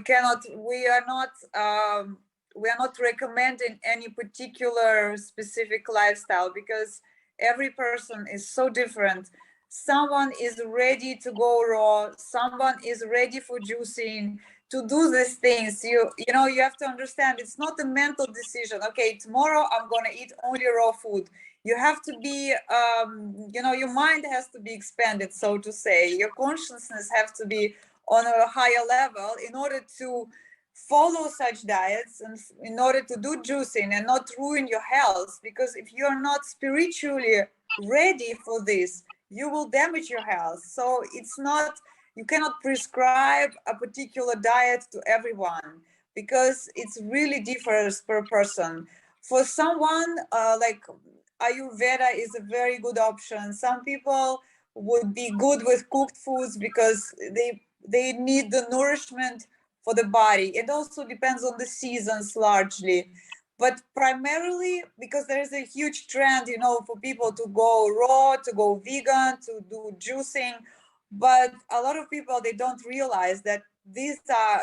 are not recommending any particular specific lifestyle, because every person is so different. Someone is ready to go raw, someone is ready for juicing, to do these things. You know, you have to understand, it's not a mental decision. Okay, tomorrow I'm gonna eat only raw food. You have to be, you know, your mind has to be expanded, so to say. Your consciousness has to be on a higher level in order to follow such diets and in order to do juicing and not ruin your health. Because if you're not spiritually ready for this, you will damage your health. So it's not, you cannot prescribe a particular diet to everyone, because it's really differs per person. For someone like Ayurveda is a very good option. Some people would be good with cooked foods because they need the nourishment for the body. It also depends on the seasons largely, but primarily because there is a huge trend, you know, for people to go raw, to go vegan, to do juicing. But a lot of people, they don't realize that these are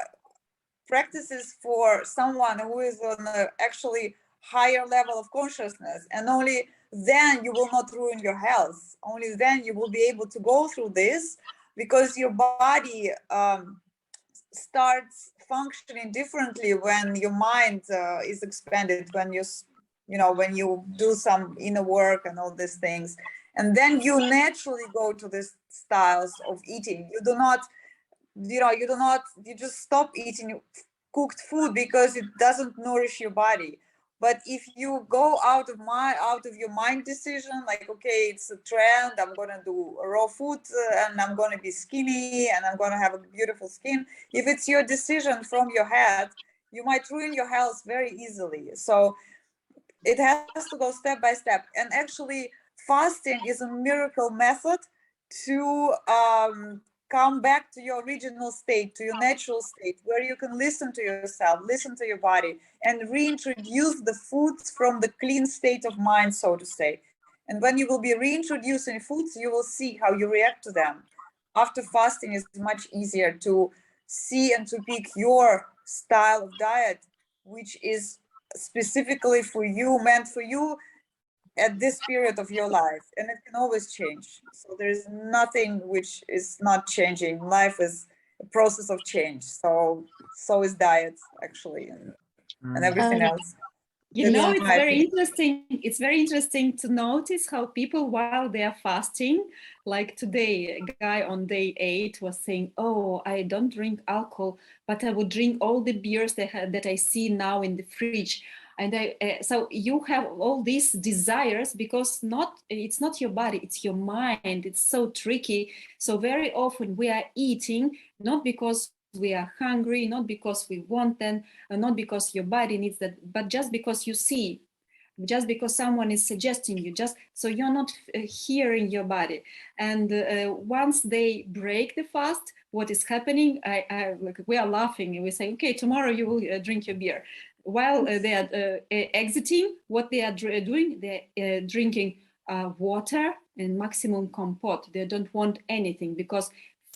practices for someone who is on a actually higher level of consciousness, and only then you will not ruin your health. Only then you will be able to go through this, because your body starts functioning differently when your mind is expanded, when when you do some inner work and all these things, and then you naturally go to these styles of eating. You just stop eating cooked food because it doesn't nourish your body. But if you go out of your mind decision, like, okay, it's a trend, I'm gonna do raw food and I'm gonna be skinny and I'm gonna have a beautiful skin. If it's your decision from your head, you might ruin your health very easily. So it has to go step by step. And actually, fasting is a miracle method to come back to your original state, to your natural state, where you can listen to yourself, listen to your body, and reintroduce the foods from the clean state of mind, so to say. And when you will be reintroducing foods, you will see how you react to them. After fasting, it's much easier to see and to pick your style of diet, which is specifically for you, meant for you at this period of your life. And it can always change. So there's nothing which is not changing. Life is a process of change. So is diet, actually, and everything else. You know, That's it's my very opinion. interesting. It's very interesting to notice how people, while they are fasting, like today, a guy on day 8 was saying, "Oh, I don't drink alcohol, but I would drink all the beers that I see now in the fridge." And so you have all these desires because it's not your body, it's your mind. It's so tricky. So very often we are eating not because we are hungry, not because we want them, not because your body needs that, but just because you see, just because someone is suggesting you, just so you're not hearing your body. And once they break the fast, what is happening? We are laughing and we say, okay, tomorrow you will drink your beer. While they are exiting, what they are doing, they're drinking water and maximum compote. They don't want anything because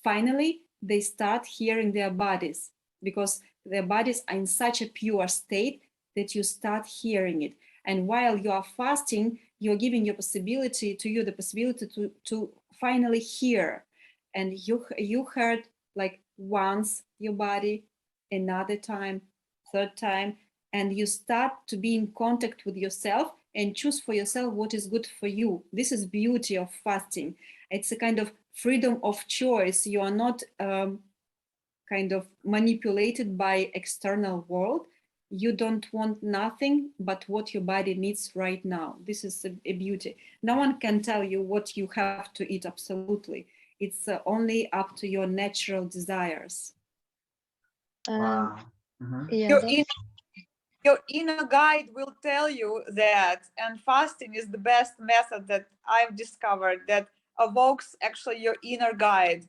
finally they start hearing their bodies, because their bodies are in such a pure state that you start hearing it. And while you are fasting, you're giving the possibility to finally hear. And you heard like once your body, another time, third time, and you start to be in contact with yourself and choose for yourself what is good for you. This is beauty of fasting. It's a kind of freedom of choice. You are not kind of manipulated by external world. You don't want nothing but what your body needs right now. This is a beauty. No one can tell you what you have to eat, absolutely. It's only up to your natural desires. Wow. Yeah, Your inner guide will tell you that, and fasting is the best method that I've discovered that evokes actually your inner guide.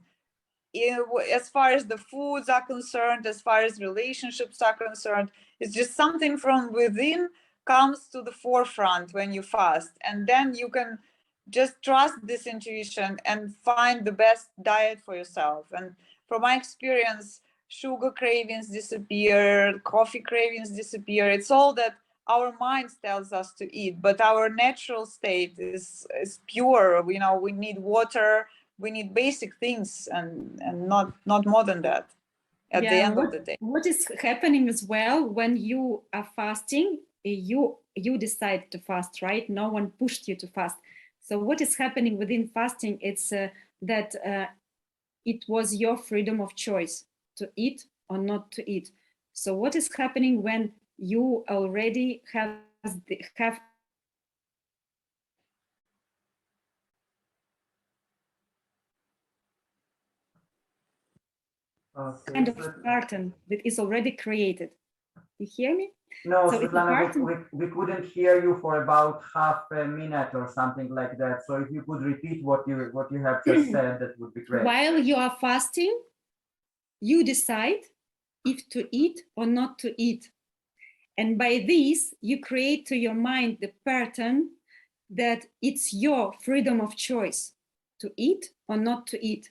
As far as the foods are concerned, as far as relationships are concerned, it's just something from within comes to the forefront when you fast, and then you can just trust this intuition and find the best diet for yourself. And from my experience, sugar cravings disappear, coffee cravings disappear. It's all that our mind tells us to eat, but our natural state is pure. We need water, we need basic things, and not more than that at the end of the day. What is happening as well when you are fasting, you decide to fast, right? No one pushed you to fast. So what is happening within fasting? It's that it was your freedom of choice to eat or not to eat. So what is happening when you already have Okay, kind of pattern that is already created? You hear me? No, So it's a Svetlana, part. we couldn't hear you for about half a minute or something like that. So if you could repeat what you have just said, that would be great. While you are fasting, you decide if to eat or not to eat. And by this, you create to your mind the pattern that it's your freedom of choice to eat or not to eat.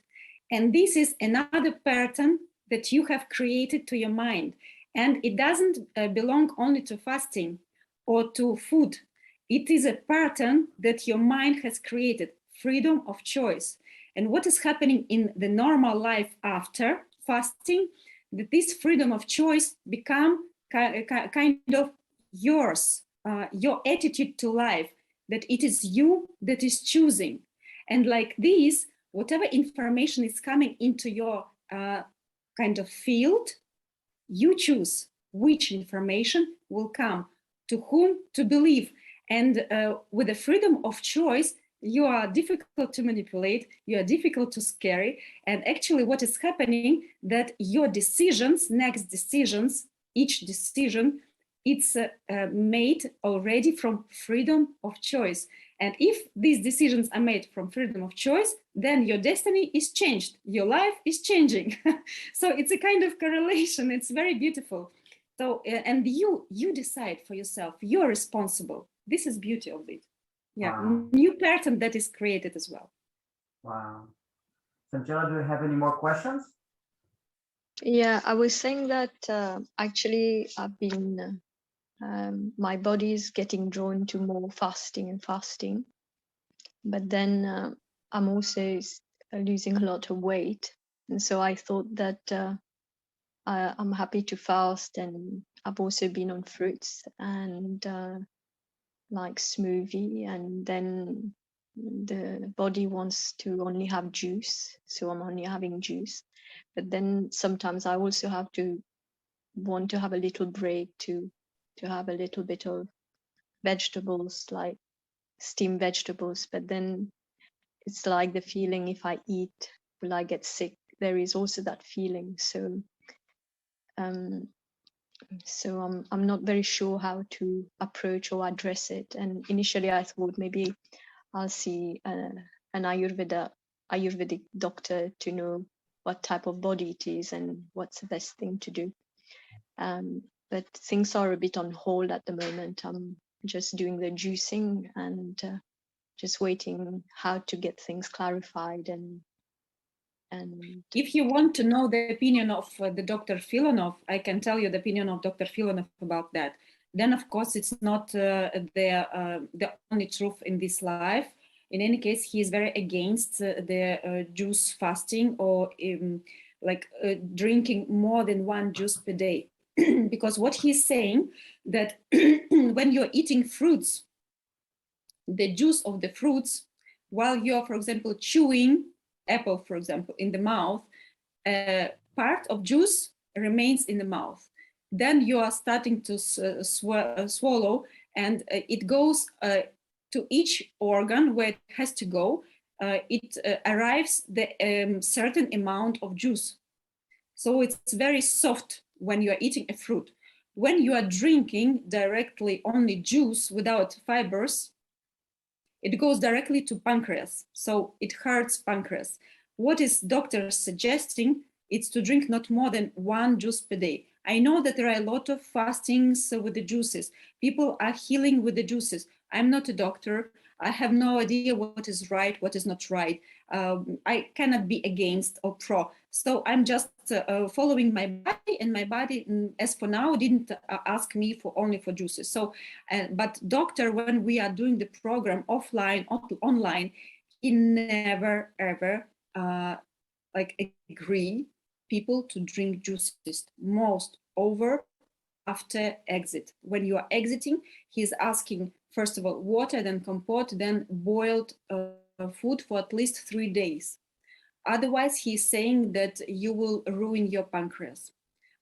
And this is another pattern that you have created to your mind. And it doesn't belong only to fasting or to food. It is a pattern that your mind has created, freedom of choice. And what is happening in the normal life after fasting, that this freedom of choice become kind of yours, your attitude to life, that it is you that is choosing. And like this, whatever information is coming into your kind of field, you choose which information will come, to whom to believe. And with the freedom of choice, you are difficult to manipulate, you are difficult to scary. And actually what is happening, that your decisions, next decisions, each decision, it's made already from freedom of choice. And if these decisions are made from freedom of choice, then your destiny is changed, your life is changing. So it's a kind of correlation, it's very beautiful. So, and you decide for yourself, you're responsible. This is beauty of it. Yeah, Wow. new pattern that is created as well. Wow. Sanjela, do you have any more questions? Yeah, I was saying that actually I've been, my body is getting drawn to more fasting and fasting, but then I'm also losing a lot of weight. And so I thought that I'm happy to fast, and I've also been on fruits and like smoothie, and then the body wants to only have juice, so I'm only having juice. But then sometimes I also have to want to have a little break to have a little bit of vegetables, like steamed vegetables. But then it's like the feeling, if I eat, will I get sick? There is also that feeling. So I'm not very sure how to approach or address it. And initially I thought maybe I'll see an Ayurvedic doctor to know what type of body it is and what's the best thing to do. But things are a bit on hold at the moment. I'm just doing the juicing and just waiting how to get things clarified. And if you want to know the opinion of the Dr. Filonov, I can tell you the opinion of Dr. Filonov about that. Then, of course, it's not the only truth in this life. In any case, he is very against the juice fasting or drinking more than one juice per day. Because what he's saying, that when you're eating fruits, the juice of the fruits, while you're, for example, chewing apple, for example, in the mouth, part of juice remains in the mouth. Then you are starting to swallow, and it goes to each organ where it has to go. It arrives the certain amount of juice. So it's very soft when you are eating a fruit. When you are drinking directly only juice without fibers, it goes directly to pancreas. So it hurts pancreas. What is doctor suggesting? It's to drink not more than one juice per day. I know that there are a lot of fastings with the juices. People are healing with the juices. I'm not a doctor. I have no idea what is right, what is not right. I cannot be against or pro. So I'm just following my body, and my body, as for now, didn't ask me for only for juices. So, but doctor, when we are doing the program offline, online, he never ever agree people to drink juices. Most over after exit. When you are exiting, he's asking, first of all, water, then compote, then boiled food for at least 3 days. Otherwise, he's saying that you will ruin your pancreas.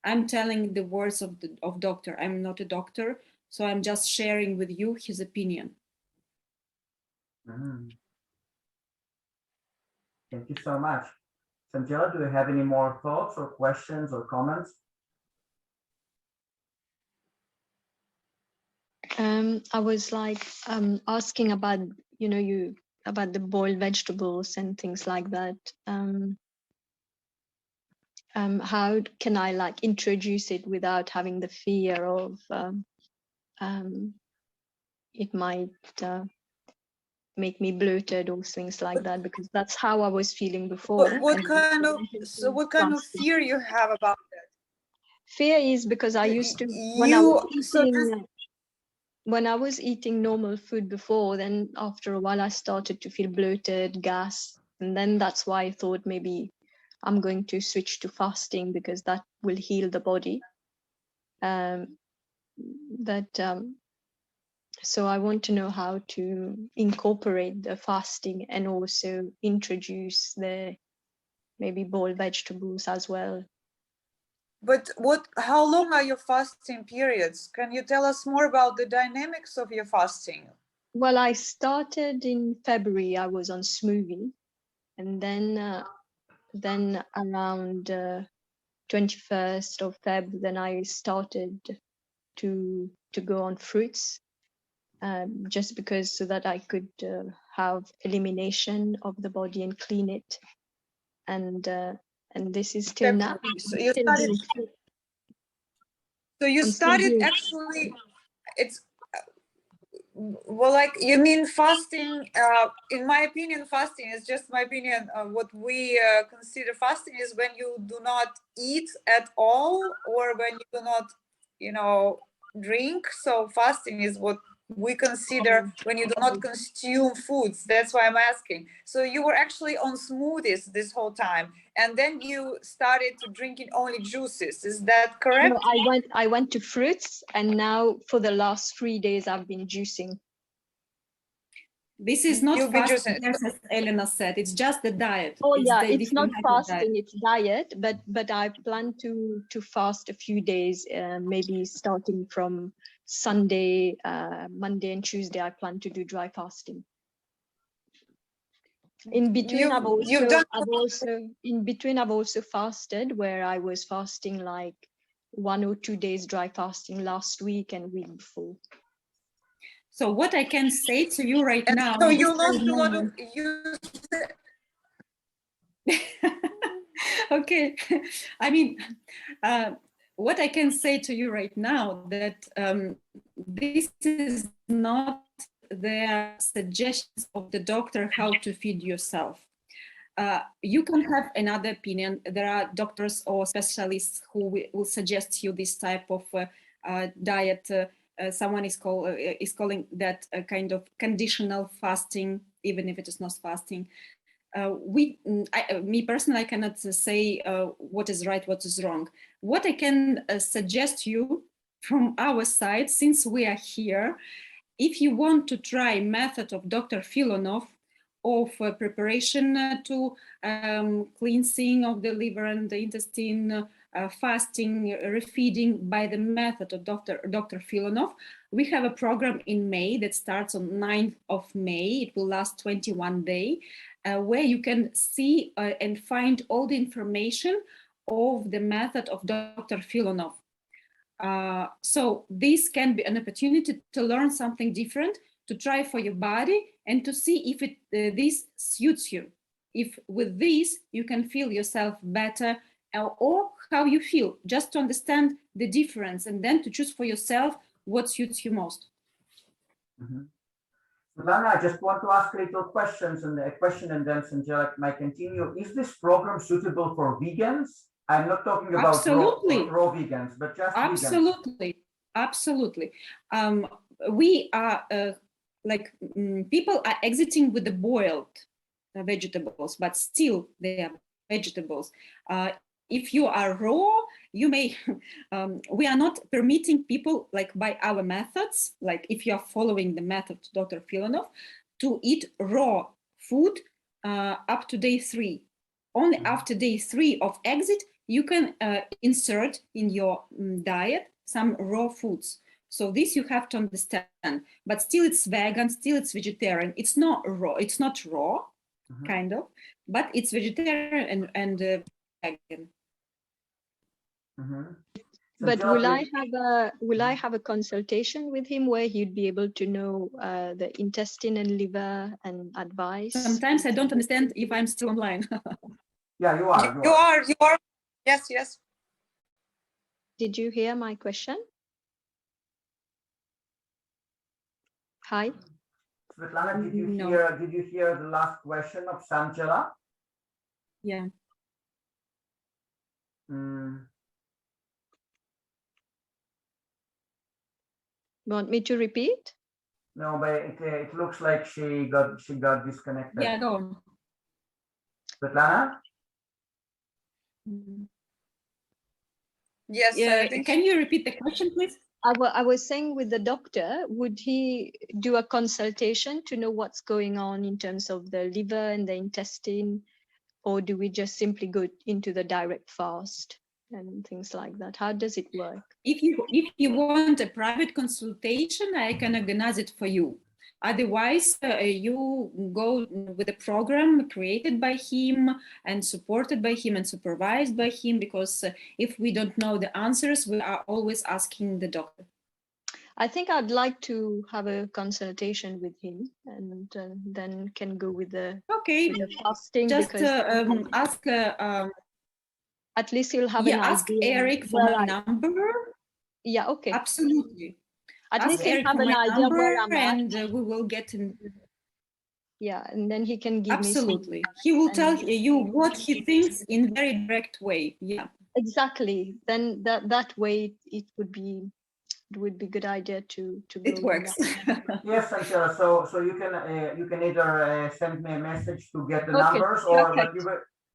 I'm telling the words of doctor. I'm not a doctor, so I'm just sharing with you his opinion. Thank you so much. Sanjela, do you have any more thoughts or questions or comments? I was like asking about, about the boiled vegetables and things like that. How can I like introduce it without having the fear of it might make me bloated or things like that, because that's how I was feeling before. What kind of fear you have about that? Fear is because I used to when I was eating normal food before, then after a while I started to feel bloated, gas, and then that's why I thought maybe I'm going to switch to fasting because that will heal the body. So I want to know how to incorporate the fasting and also introduce the maybe boiled vegetables as well. But how long are your fasting periods? Can you tell us more about the dynamics of your fasting? Well, I started in February. I was on smoothie, and then around 21st of Feb, then I started to go on fruits, just because so that I could have elimination of the body and clean it, and this is till now. So you started actually. It's well, like you mean fasting. In my opinion, fasting is just my opinion. What we consider fasting is when you do not eat at all, or when you do not, drink. So fasting is what we consider when you do not consume foods. That's why I'm asking. So you were actually on smoothies this whole time, and then you started to drinking only juices. Is that correct? No, I went to fruits, and now for the last 3 days I've been juicing. This is not fasting, as Elena said. It's just the diet. Oh yeah, it's not fasting. It's diet. But I plan to fast a few days, maybe starting from Sunday, Monday and Tuesday. I plan to do dry fasting. In between, I've also fasted, where I was fasting like 1 or 2 days dry fasting last week and week before. So what I can say to you right now. So you lost a lot of Okay, I mean, what I can say to you right now that this is not the suggestions of the doctor how to feed yourself. You can have another opinion. There are doctors or specialists who will suggest you this type of diet. Someone is calling that a kind of conditional fasting, even if it is not fasting. Me personally, I cannot say what is right, what is wrong. What I can suggest you from our side, since we are here, if you want to try method of Dr. Filonov of preparation to cleansing of the liver and the intestine, fasting, refeeding by the method of Dr. Filonov, we have a program in May that starts on 9th of May. It will last 21 days, where you can see and find all the information of the method of Dr. Filonov. So this can be an opportunity to learn something different, to try for your body and to see if this suits you. If with this you can feel yourself better, or how you feel, just to understand the difference and then to choose for yourself what suits you most. Svetlana, I just want to ask little questions and a question, and then Sanjay might continue. Is this program suitable for vegans? I'm not talking about raw vegans, but just absolutely, vegans. Absolutely. We are people are exiting with the boiled vegetables, but still they are vegetables. If you are raw, you may, we are not permitting people, like by our methods, like if you are following the method Dr. Filonov, to eat raw food up to day 3. Only after day 3 of exit, you can insert in your diet some raw foods. So this you have to understand, but still it's vegan, still it's vegetarian. It's not raw, kind of, but it's vegetarian and vegan. But will I have a consultation with him where he'd be able to know the intestine and liver and advice? Sometimes I don't understand if I'm still online. Yeah, you are. You are. Yes, yes. Did you hear my question? Hi. Svetlana, did No. you hear the last question of Sanjala? Yeah. Want me to repeat? No, but it looks like she got disconnected. Yeah, go on. Svetlana? Yes, Yeah, I think can you repeat the question, please? I was saying with the doctor, would he do a consultation to know what's going on in terms of the liver and the intestine, or do we just simply go into the direct fast and things like that? How does it work? If you want a private consultation, I can organize it for you. Otherwise, you go with a program created by him and supported by him and supervised by him, because if we don't know the answers, we are always asking the doctor. I think I'd like to have a consultation with him, and then can go with the, okay, with the fasting. Just because ask. At least you'll have an ask idea. Arik for my number. Yeah, okay. Absolutely. At Ask least he'll Arik have for an my idea number, where I'm at. and we will get in. Yeah, and then he can give Absolutely. me some. He will tell you what he thinks in very direct way. Yeah. Exactly. Then that way it would be good idea to go. It works. Yes, Sanjala. So you can either send me a message to get the Okay, numbers, or perfect.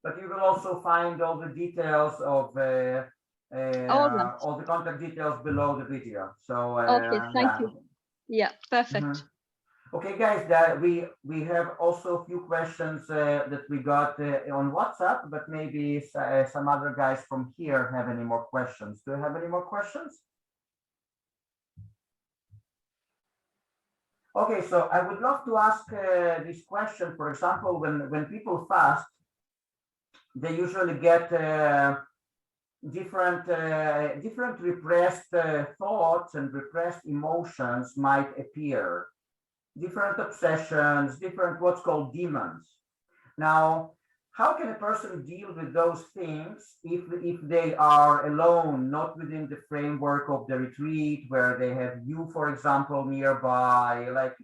but you will also find all the details of all the contact details below the video. So Okay, thank yeah. you. Yeah, perfect. Okay, guys, that we have also a few questions that we got on WhatsApp, but maybe some other guys from here have any more questions. Do you have any more questions? Okay, so I would love to ask this question. For example, when people fast, they usually get different repressed thoughts and repressed emotions might appear. Different obsessions, different what's called demons. Now, how can a person deal with those things if they are alone, not within the framework of the retreat, where they have you, for example, nearby? Like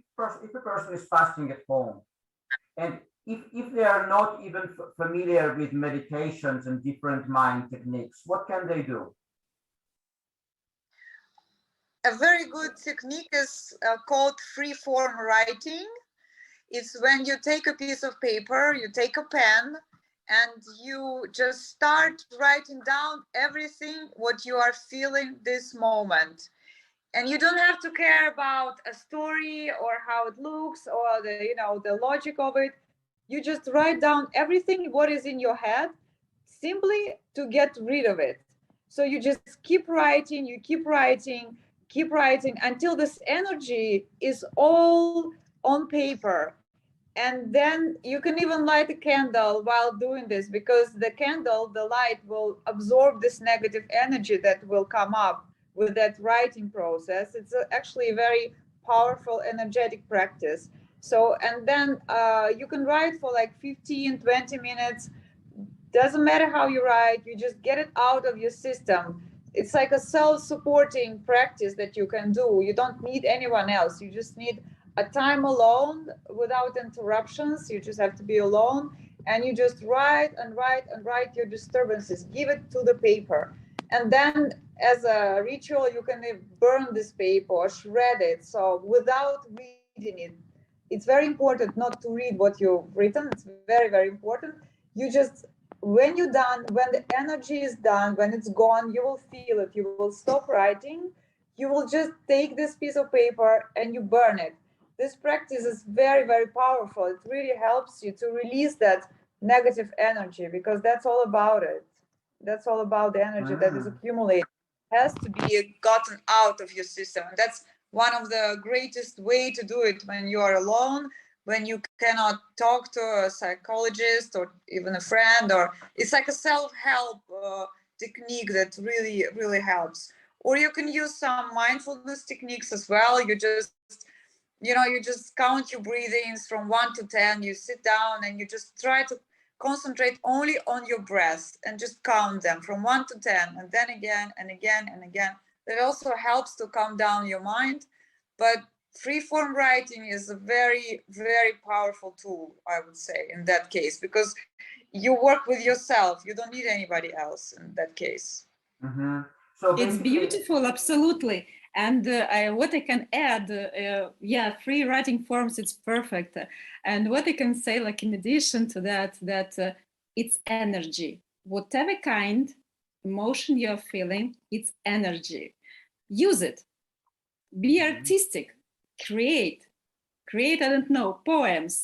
if a person is fasting at home, and if they are not even familiar with meditations and different mind techniques, what can they do? a very good technique is called free form writing. It's when you take a piece of paper, you take a pen, and you just start writing down everything what you are feeling this moment. And you don't have to care about a story or how it looks or the logic of it. You just write down everything what is in your head, simply to get rid of it. So you just keep writing, keep writing until this energy is all on paper. And then you can even light a candle while doing this, because the candle, the light, will absorb this negative energy that will come up with that writing process. It's actually a very powerful energetic practice. So, and then you can write for like 15-20 minutes. Doesn't matter how you write, you just get it out of your system. It's like a self-supporting practice that you can do. You don't need anyone else. You just need a time alone without interruptions. You just have to be alone, and you just write and write and write your disturbances. Give it to the paper. And then as a ritual, you can burn this paper or shred it. So without reading it, it's very important not to read what you've written. It's very, very important. You just, when you're done, when the energy is done, when it's gone, you will feel it. You will stop writing. You will just take this piece of paper and you burn it. This practice is very, very powerful. It really helps you to release that negative energy, because that's all about it. That's all about the energy that is accumulated. It has to be gotten out of your system. And that's one of the greatest way to do it when you are alone, when you cannot talk to a psychologist or even a friend, or it's like a self-help technique that really helps. Or you can use some mindfulness techniques as well. You just count your breathings from 1 to 10. You sit down and you just try to concentrate only on your breath and just count them from 1 to 10, and then again and again and again. That also helps to calm down your mind. But free-form writing is a very powerful tool, I would say, in that case, because you work with yourself. You don't need anybody else in that case. Mm-hmm. So it's beautiful, absolutely. And what I can add, yeah, free writing forms, it's perfect. And what I can say, like in addition to that, it's energy. Whatever kind emotion you're feeling, it's energy. Use it. Be artistic. Create, I don't know, poems,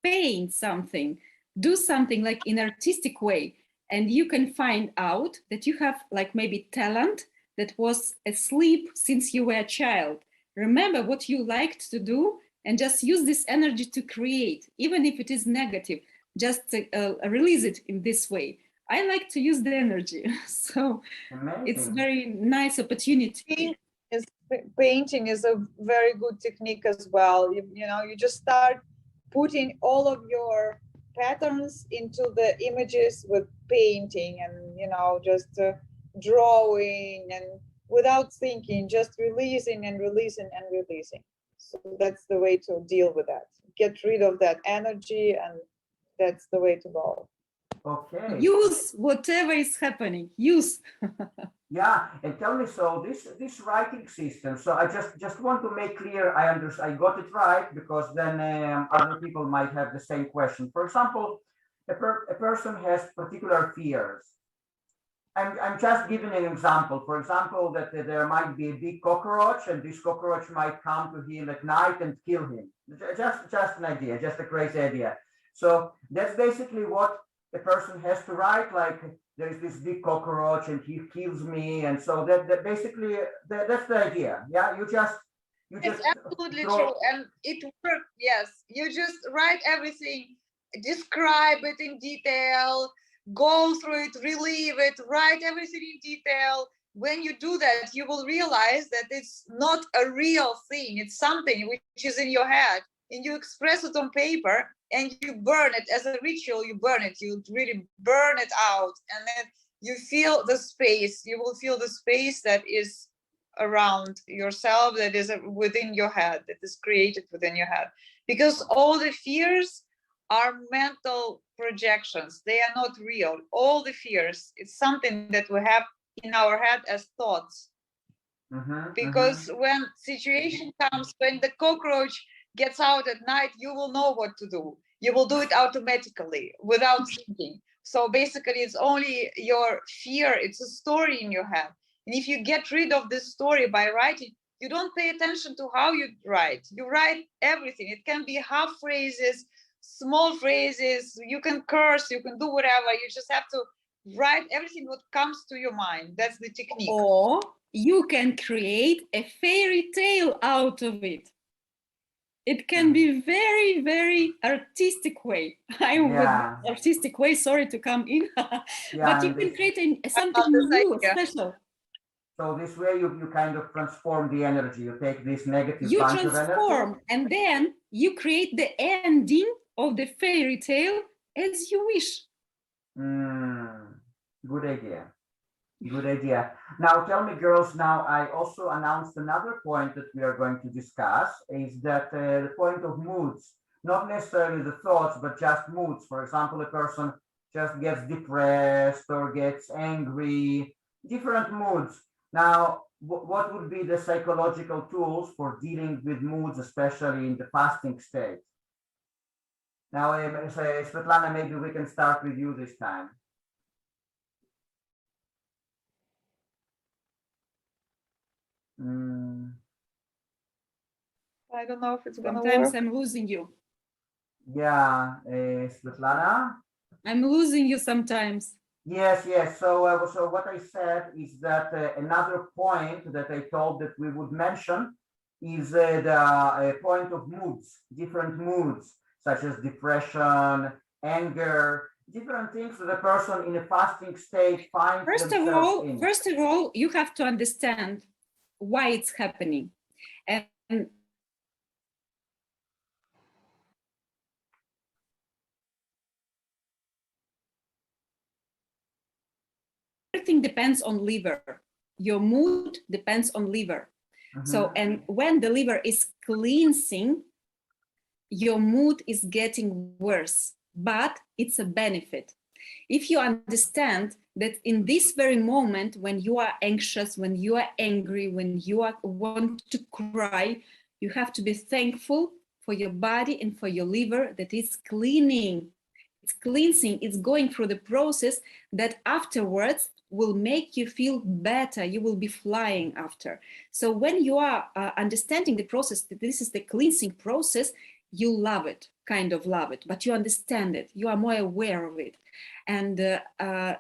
paint something, do something like in artistic way. And you can find out that you have like maybe talent that was asleep since you were a child. Remember what you liked to do and just use this energy to create, even if it is negative, just release it in this way. I like to use the energy. So amazing. It's very nice opportunity. Painting is a very good technique as well. You just start putting all of your patterns into the images with painting, and just drawing, and without thinking, just releasing and releasing and releasing. So that's the way to deal with that. Get rid of that energy, and that's the way to go. Okay. Use whatever is happening. Use. Yeah, and tell me, so this writing system. So I just want to make clear I got it right, because then other people might have the same question. For example, a person has particular fears. I'm just giving an example. For example, that there might be a big cockroach, and this cockroach might come to him at night and kill him. Just an idea, just a crazy idea. So that's basically what the person has to write, like there is this big cockroach and he kills me, and so that basically that's the idea. Yeah, you just it's absolutely true, and it works. Yes, you just write everything, describe it in detail, go through it, relieve it, write everything in detail. When you do that, you will realize that it's not a real thing. It's something which is in your head, and you express it on paper, and you burn it as a ritual. You burn it, you really burn it out, and then you feel the space. You will feel the space that is around yourself, that is within your head, that is created within your head. Because all the fears are mental projections. They are not real. All the fears, it's something that we have in our head as thoughts. Because when situation comes, when the cockroach gets out at night, you will know what to do. You will do it automatically without thinking. So basically, it's only your fear. It's a story in your head. And if you get rid of this story by writing, you don't pay attention to how you write. You write everything. It can be half phrases, small phrases. You can curse, you can do whatever. You just have to write everything what comes to your mind. That's the technique. Or you can create a fairy tale out of it. It can be very, very artistic way. Artistic way, sorry to come in. But you can create something new, special. So this way you kind of transform the energy. You take this negative you bunch transform, of energy, and then you create the ending of the fairy tale as you wish. Good idea. Good idea. Now tell me, girls, now I also announced another point that we are going to discuss, is that the point of moods, not necessarily the thoughts, but just moods. For example, a person just gets depressed or gets angry, different moods. Now, what would be the psychological tools for dealing with moods, especially in the fasting state? Now, Svetlana, maybe we can start with you this time. I don't know if it's gonna Sometimes work. I'm losing you. Yeah, Svetlana? I'm losing you sometimes. Yes. So, so what I said is that another point that I told that we would mention is the point of moods, different moods, such as depression, anger, different things that the person in a fasting state finds themselves in. First of all, you have to understand why it's happening. And everything depends on liver. Your mood depends on liver. So, and when the liver is cleansing, your mood is getting worse, but it's a benefit. If you understand that in this very moment, when you are anxious, when you are angry, when you want to cry, you have to be thankful for your body and for your liver that it's cleaning, it's cleansing, it's going through the process that afterwards will make you feel better. You will be flying after. So when you are understanding the process, that this is the cleansing process, you love it, kind of love it, but you understand it, you are more aware of it. And I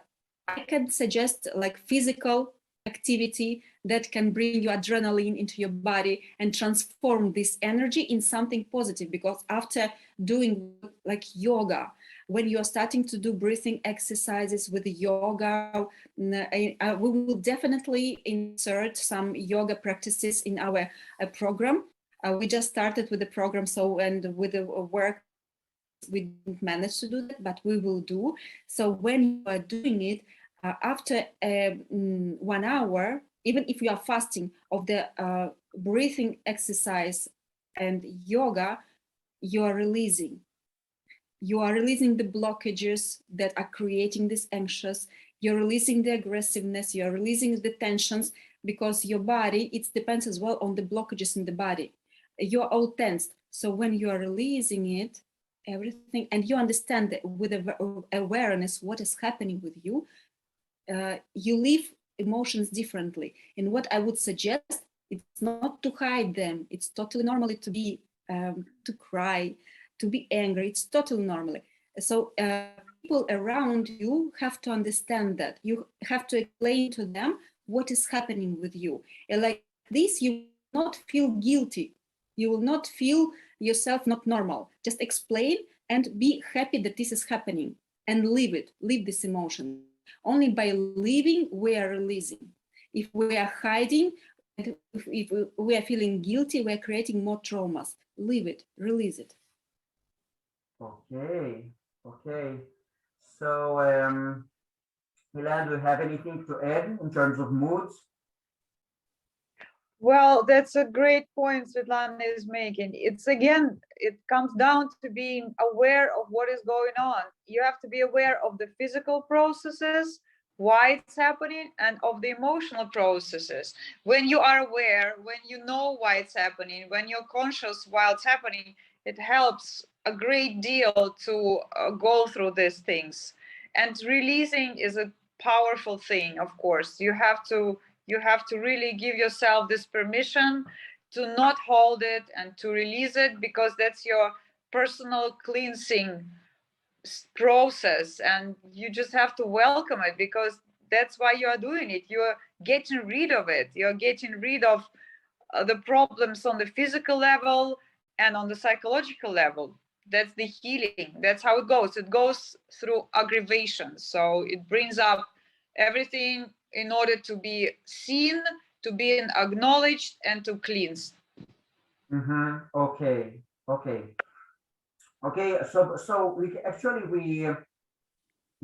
can suggest like physical activity that can bring you adrenaline into your body and transform this energy in something positive, because after doing like yoga, when you're starting to do breathing exercises with the yoga, we will definitely insert some yoga practices in our program. We just started with the program, so, and with the work, we didn't manage to do that, but we will do. So when you are doing it, after 1 hour, even if you are fasting of the breathing exercise and yoga, you are releasing. You are releasing the blockages that are creating this anxious. You're releasing the aggressiveness. You're releasing the tensions, because your body, it depends as well on the blockages in the body. You're all tensed. So when you are releasing it, everything, and you understand that with awareness what is happening with you, you live emotions differently. And what I would suggest, it's not to hide them. It's totally normal to be, to cry, to be angry. It's totally normal. So people around you have to understand that. You have to explain to them what is happening with you. And like this, you will not feel guilty. You will not feel yourself not normal. Just explain and be happy that this is happening, and live it, live this emotion. Only by living, we are releasing. If we are hiding, if we are feeling guilty, we are creating more traumas. Leave it, release it. Okay, okay. So, Elena, do you have anything to add in terms of moods? Well, that's a great point Svetlana is making. It's again, it comes down to being aware of what is going on. You have to be aware of the physical processes, why it's happening, and of the emotional processes. When you are aware, when you know why it's happening, when you're conscious while it's happening, it helps a great deal to go through these things. And releasing is a powerful thing, of course. You have to really give yourself this permission to not hold it and to release it, because that's your personal cleansing process, and you just have to welcome it, because that's why you are doing it. You are getting rid of it. You're getting rid of the problems on the physical level and on the psychological level. That's the healing. That's how it goes. It goes through aggravation. So it brings up everything in order to be seen, to be acknowledged, and to cleanse. Okay, okay, okay. So we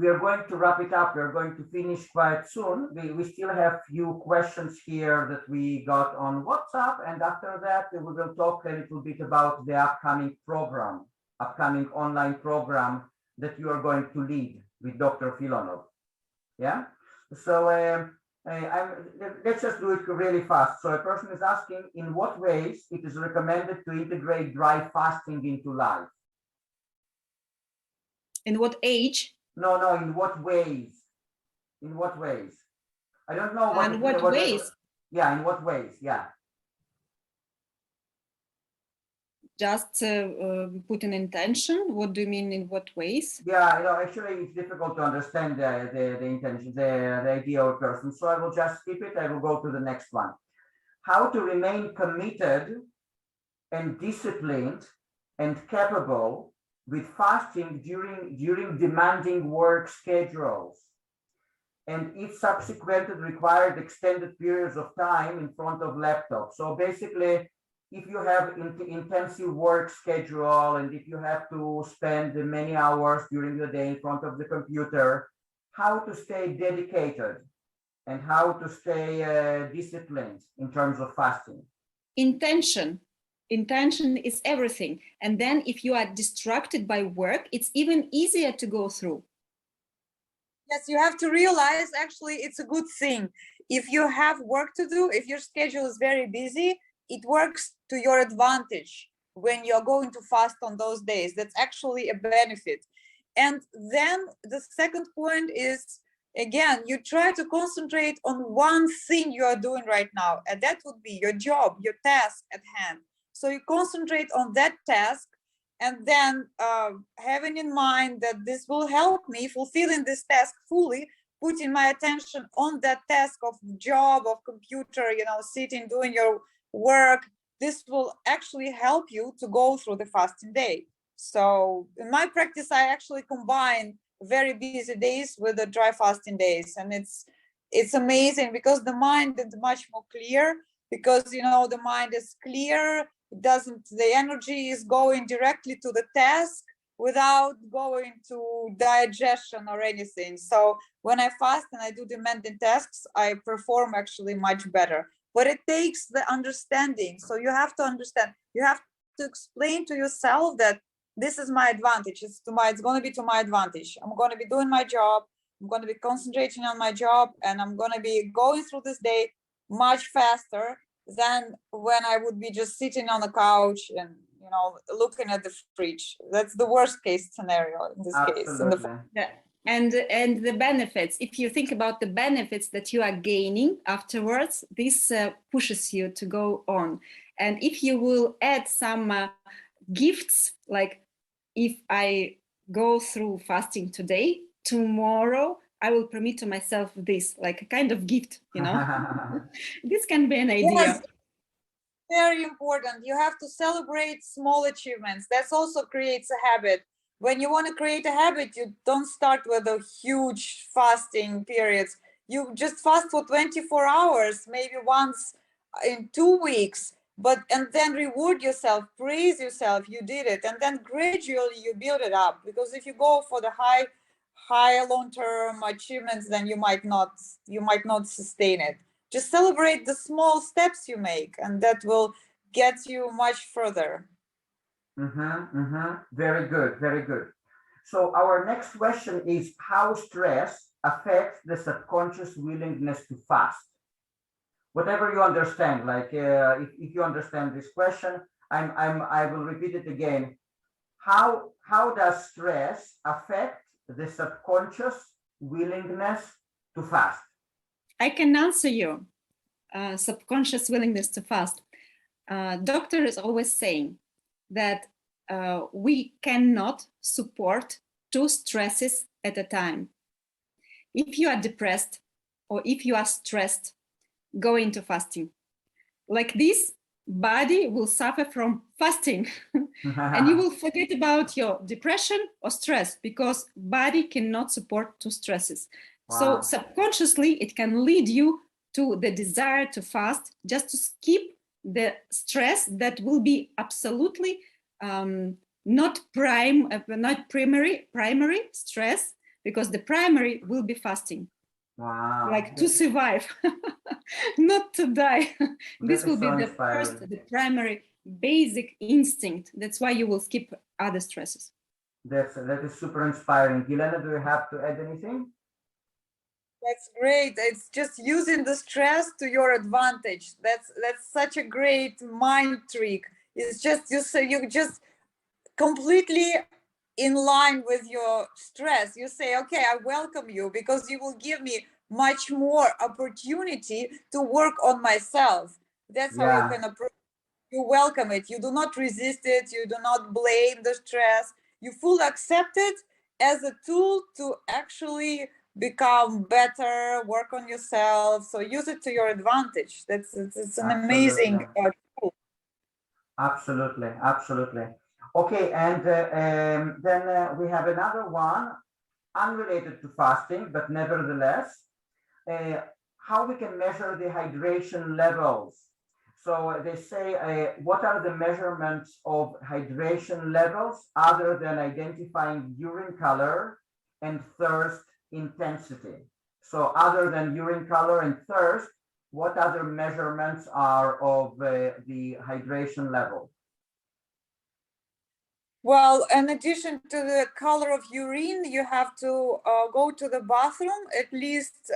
are going to wrap it up. We're going to finish quite soon. We still have few questions here that we got on WhatsApp, and after that we will talk a little bit about the upcoming online program that you are going to lead with Dr. Filonov. Yeah. So let's just do it really fast. So a person is asking, in what ways it is recommended to integrate dry fasting into life? In what age? No, in what ways? In what ways? I don't know. In what ways? Yeah, in what ways? Yeah. Just put an intention. What do you mean, in what ways? Yeah, actually it's difficult to understand the intention, the idea of a person. So I will just skip it. I will go to the next one. How to remain committed and disciplined and capable with fasting during demanding work schedules, and if subsequently required extended periods of time in front of laptop. So basically, if you have intensive work schedule and if you have to spend many hours during the day in front of the computer, how to stay dedicated and how to stay disciplined in terms of fasting. Intention is everything. And then if you are distracted by work, it's even easier to go through. Yes, you have to realize actually it's a good thing. If you have work to do, if your schedule is very busy, it works to your advantage when you're going to fast on those days. That's actually a benefit. And then the second point is, again, you try to concentrate on one thing you are doing right now, and that would be your job, your task at hand. So you concentrate on that task, and then having in mind that this will help me fulfilling this task fully, putting my attention on that task of job, of computer, sitting, doing your work, this will actually help you to go through the fasting day. So in my practice, I actually combine very busy days with the dry fasting days, and it's amazing because the mind is much more clear, because the mind is clear. The energy is going directly to the task without going to digestion or anything. So when I fast and I do demanding tasks, I perform actually much better. But it takes the understanding. So you have to understand, you have to explain to yourself that this is my advantage. It's going to be to my advantage. I'm going to be doing my job. I'm going to be concentrating on my job, and I'm going to be going through this day much faster than when I would be just sitting on the couch and looking at the fridge. That's the worst case scenario in this Absolutely. case. Yeah. And the benefits, if you think about the benefits that you are gaining afterwards, this pushes you to go on. And if you will add some gifts, like if I go through fasting today, tomorrow I will permit to myself this, like a kind of gift, This can be an idea. Yes, very important. You have to celebrate small achievements. That also creates a habit. When you want to create a habit, you don't start with a huge fasting periods. You just fast for 24 hours, maybe once in 2 weeks, and then reward yourself, praise yourself, you did it. And then gradually you build it up, because if you go for the high long-term achievements, then you might not sustain it. Just celebrate the small steps you make, and that will get you much further. Very good, very good. So our next question is how stress affects the subconscious willingness to fast. Whatever you understand, like if you understand this question, I will repeat it again. How does stress affect the subconscious willingness to fast? I can answer you. Subconscious willingness to fast. Doctor is always saying that we cannot support 2 stresses at a time. If you are depressed or if you are stressed, go into fasting. Like this, body will suffer from fasting and you will forget about your depression or stress, because body cannot support 2 stresses. Wow. So subconsciously, it can lead you to the desire to fast, just to skip the stress that will be absolutely not primary stress, because the primary will be fasting. Wow. Like to survive, not to die. This will be so the primary basic instinct. That's why you will skip other stresses. That is super inspiring. Elena, do you have to add anything? That's great. It's just using the stress to your advantage. That's such a great mind trick. It's just you just completely in line with your stress. You say, okay, I welcome you, because you will give me much more opportunity to work on myself. That's how you can approach. You welcome it. You do not resist it. You do not blame the stress. You fully accept it as a tool to actually become better, work on yourself. So use it to your advantage. It's an amazing tool. Absolutely, absolutely. Okay, and then we have another one unrelated to fasting, but nevertheless, how we can measure the hydration levels. So they say, what are the measurements of hydration levels other than identifying urine color and thirst intensity? So other than urine color and thirst, what other measurements are of the hydration level? Well, in addition to the color of urine, you have to go to the bathroom at least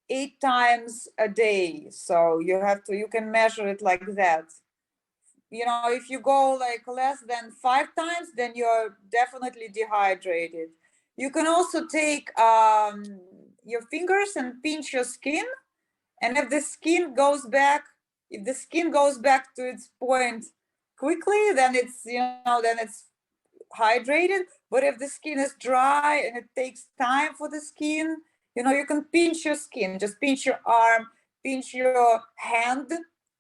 8 times a day. So you can measure it like that. You know, if you go like less than 5 times, then you're definitely dehydrated. You can also take your fingers and pinch your skin. And if the skin goes back to its point quickly, then it's, then it's hydrated. But if the skin is dry and it takes time for the skin, you can pinch your skin, just pinch your arm, pinch your hand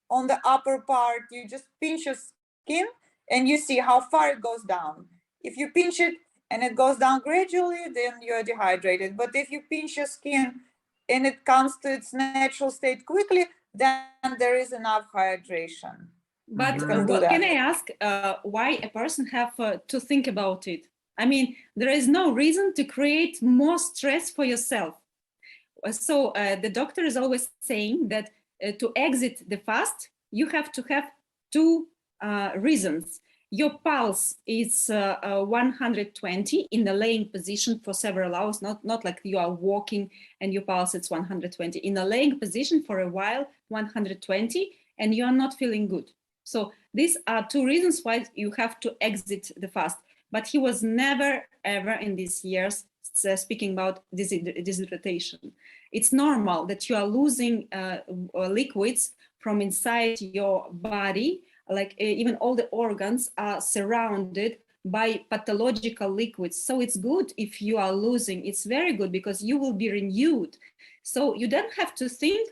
on the upper part. You just pinch your skin and you see how far it goes down. If you pinch it and it goes down gradually, then you're dehydrated. But if you pinch your skin and it comes to its natural state quickly, then there is enough hydration. But can I ask why a person have to think about it? I mean, there is no reason to create more stress for yourself. So the doctor is always saying that to exit the fast, you have to have 2 reasons. Your pulse is 120 in the laying position for several hours, not like you are walking and your pulse is 120. In a laying position for a while, 120, and you are not feeling good. So these are 2 reasons why you have to exit the fast. But he was never, ever in these years speaking about dehydration. It's normal that you are losing liquids from inside your body, like even all the organs are surrounded by pathological liquids. So it's good if you are losing, it's very good because you will be renewed. So you don't have to think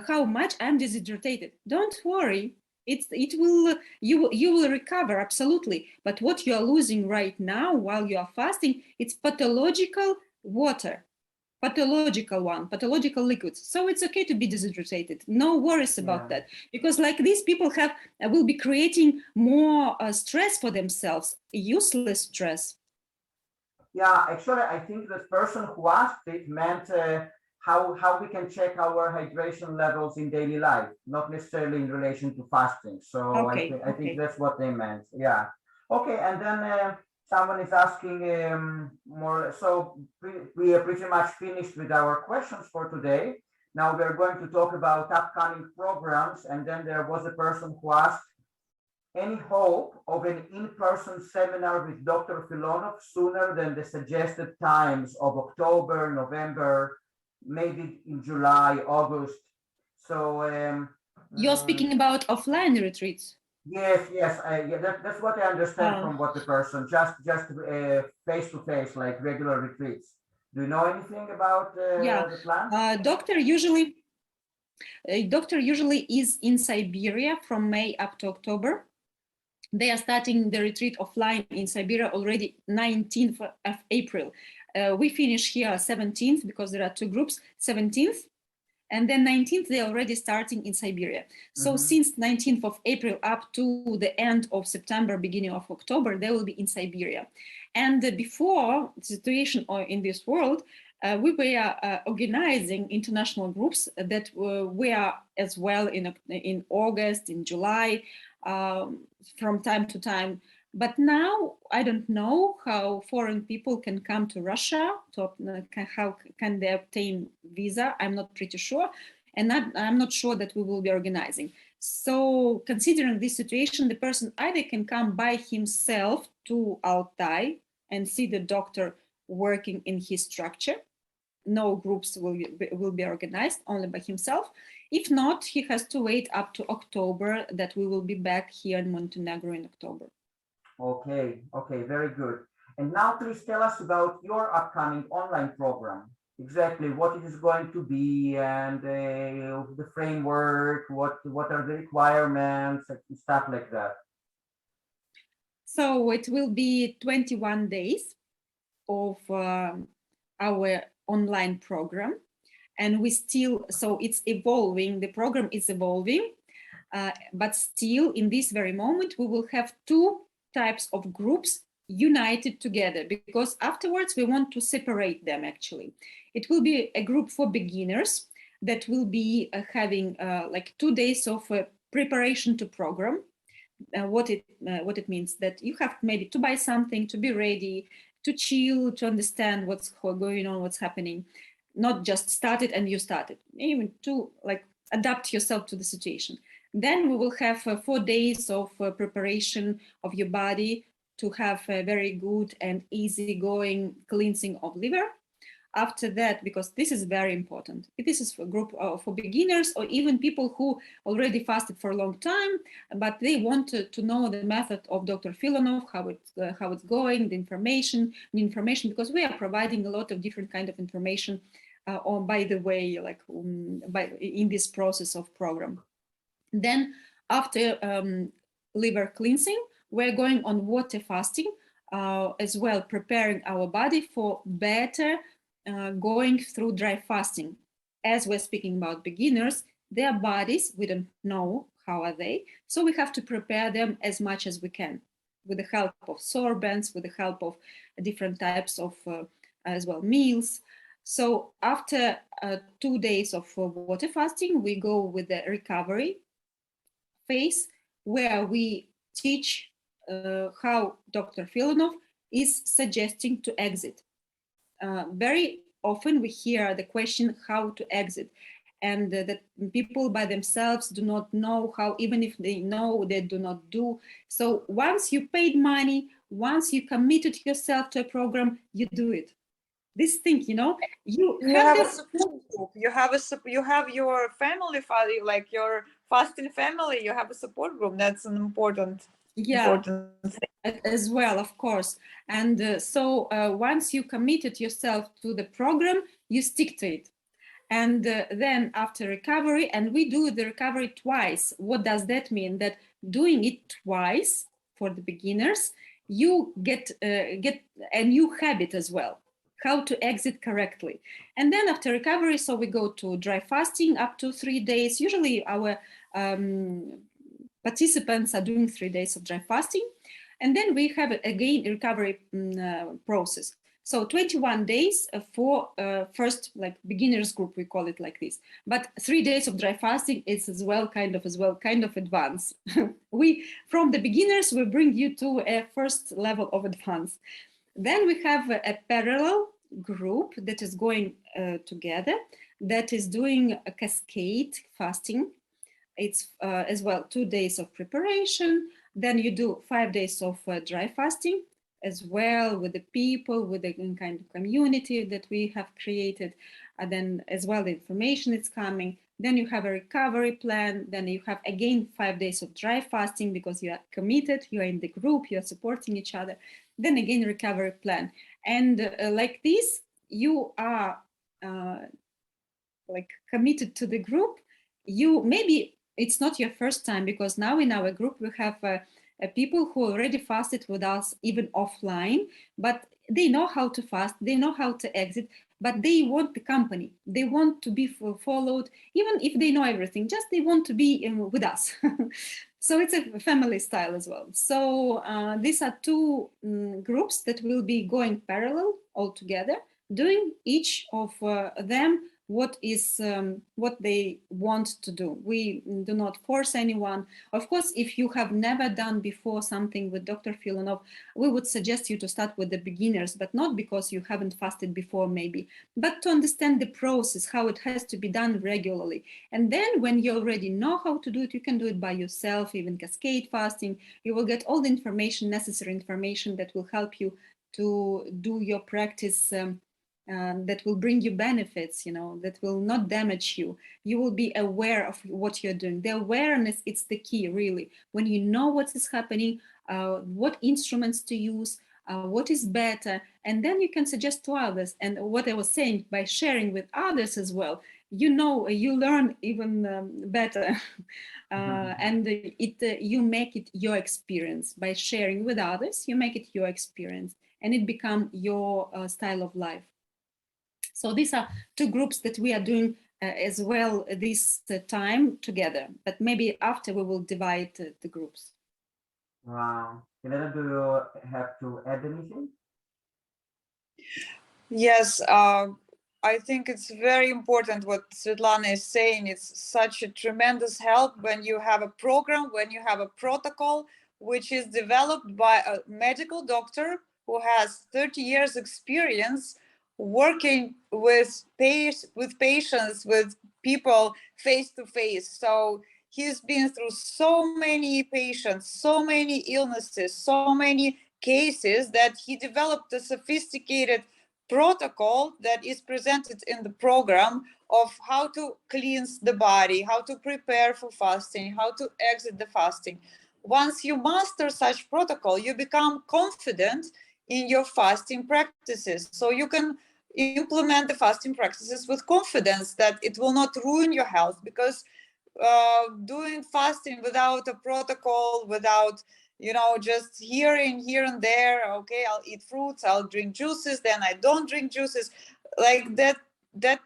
how much I'm dehydrated. Don't worry. You will recover absolutely. But what you are losing right now while you are fasting, it's pathological water, pathological liquids. So it's okay to be dehydrated. No worries about that, because like these people will be creating more stress for themselves, useless stress. Yeah, actually, I think the person who asked it meant how we can check our hydration levels in daily life, not necessarily in relation to fasting. So Okay, I think that's what they meant. Yeah. Okay, and then someone is asking more. So we are pretty much finished with our questions for today. Now we're going to talk about upcoming programs. And then there was a person who asked, any hope of an in-person seminar with Dr. Filonov sooner than the suggested times of October, November, maybe in July, August? So you're speaking about offline retreats. Yes, that's what I understand from what the person just face to face, like regular retreats. Do you know anything about the plan? Doctor usually is in Siberia from May up to October. They are starting the retreat offline in Siberia already 19th of April. We finish here 17th because there are 2 groups, 17th. And then 19th, they're already starting in Siberia. So since 19th of April up to the end of September, beginning of October, they will be in Siberia. And before the situation in this world, we were organizing international groups that were as well in August, in July, from time to time. But now I don't know how foreign people can come to Russia, how can they obtain visa. I'm not pretty sure. And I'm not sure that we will be organizing. So considering this situation, the person either can come by himself to Altai and see the doctor working in his structure. No groups will be organized, only by himself. If not, he has to wait up to October, that we will be back here in Montenegro in October. Okay, very good. And now please tell us about your upcoming online program. Exactly what it is going to be, and the framework, what are the requirements, and stuff like that. So it will be 21 days of our online program. And we still, so it's evolving, the program is evolving, but still in this very moment, we will have two types of groups united together, because afterwards we want to separate them actually. It will be a group for beginners that will be having like 2 days of preparation to program. What it means that you have maybe to buy something, to be ready, to chill, to understand what's going on, what's happening, not just start it and you start it, even to like adapt yourself to the situation. Then we will have 4 days of preparation of your body to have a very good and easygoing cleansing of liver. After that, because this is very important, this is for a group for beginners or even people who already fasted for a long time, but they want to know the method of Dr. Filonov, how it's going, the information, because we are providing a lot of different kind of information on, by the way, like in this process of program. Then after liver cleansing, we're going on water fasting as well, preparing our body for better going through dry fasting. As we're speaking about beginners, their bodies, we don't know how are they, so we have to prepare them as much as we can with the help of sorbents, with the help of different types of as well meals. So after 2 days of water fasting, we go with the recovery phase, where we teach how Dr. Filonov is suggesting to exit. Very often we hear the question how to exit, and that people by themselves do not know how, even if they know, they do not do. So once you paid money, once you committed yourself to a program, you do it. This thing, you know, you have a support group. You have your family, like your fasting family. You have a support group. That's an important thing as well, of course. And so once you committed yourself to the program, you stick to it. And then after recovery, and we do the recovery twice. What does that mean? That doing it twice for the beginners, you get a new habit as well, how to exit correctly. And then after recovery, so we go to dry fasting up to 3 days. Usually our participants are doing 3 days of dry fasting. And then we have again a recovery process. So 21 days for first, like beginners group, we call it like this. But 3 days of dry fasting is as well kind of advanced. We, from the beginners, we bring you to a first level of advance. Then we have a parallel group that is going together, that is doing a cascade fasting. It's as well 2 days of preparation. Then you do 5 days of dry fasting as well with the people, with the kind of community that we have created. And then as well, the information is coming. Then you have a recovery plan. Then you have again 5 days of dry fasting because you are committed, you are in the group, you are supporting each other. Then again, recovery plan. And like this, you are like committed to the group. You maybe it's not your first time, because now in our group we have people who already fasted with us even offline, but they know how to fast, they know how to exit, but they want the company, they want to be followed, even if they know everything, just they want to be with us. So it's a family style as well. So these are two groups that will be going parallel all together, doing each of them what they want to do. We do not force anyone. Of course, if you have never done before something with Dr. Filonov, we would suggest you to start with the beginners, but not because you haven't fasted before maybe, but to understand the process, how it has to be done regularly. And then when you already know how to do it, you can do it by yourself, even cascade fasting. You will get all the information, necessary information that will help you to do your practice that will bring you benefits, that will not damage you. You will be aware of what you're doing. The awareness, it's the key, really. When you know what is happening, what instruments to use, what is better, and then you can suggest to others. And what I was saying, by sharing with others as well, you know, you learn even better, and you make it your experience by sharing with others. You make it your experience, and it becomes your style of life. So these are two groups that we are doing as well this time together, but maybe after we will divide the groups. Wow. Elena, do you have to add anything? Yes, I think it's very important what Svetlana is saying. It's such a tremendous help when you have a program, when you have a protocol, which is developed by a medical doctor who has 30 years experience working with patients, with people face to face. So he's been through so many patients, so many illnesses, so many cases that he developed a sophisticated protocol that is presented in the program of how to cleanse the body, how to prepare for fasting, how to exit the fasting. Once you master such protocol, you become confident in your fasting practices. So you can implement the fasting practices with confidence that it will not ruin your health, because doing fasting without a protocol, without just here and there, okay, I'll eat fruits, I'll drink juices, then I don't drink juices, like that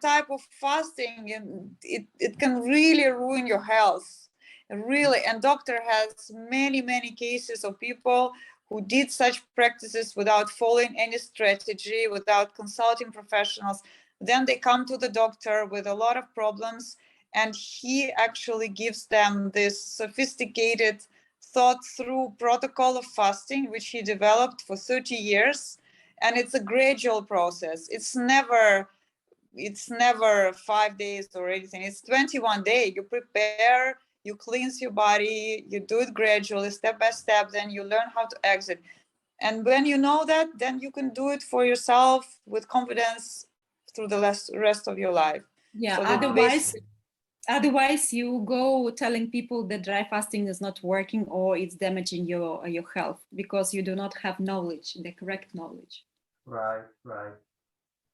type of fasting, it can really ruin your health, really. And doctor has many cases of people who did such practices without following any strategy, without consulting professionals. Then they come to the doctor with a lot of problems, and he actually gives them this sophisticated thought through protocol of fasting, which he developed for 30 years. And it's a gradual process. It's never 5 days or anything. It's 21 days. You prepare, you cleanse your body, you do it gradually, step by step, then you learn how to exit. And when you know that, then you can do it for yourself with confidence through the rest of your life. Yeah, So otherwise you go telling people that dry fasting is not working or it's damaging your health because you do not have knowledge, the correct knowledge. Right.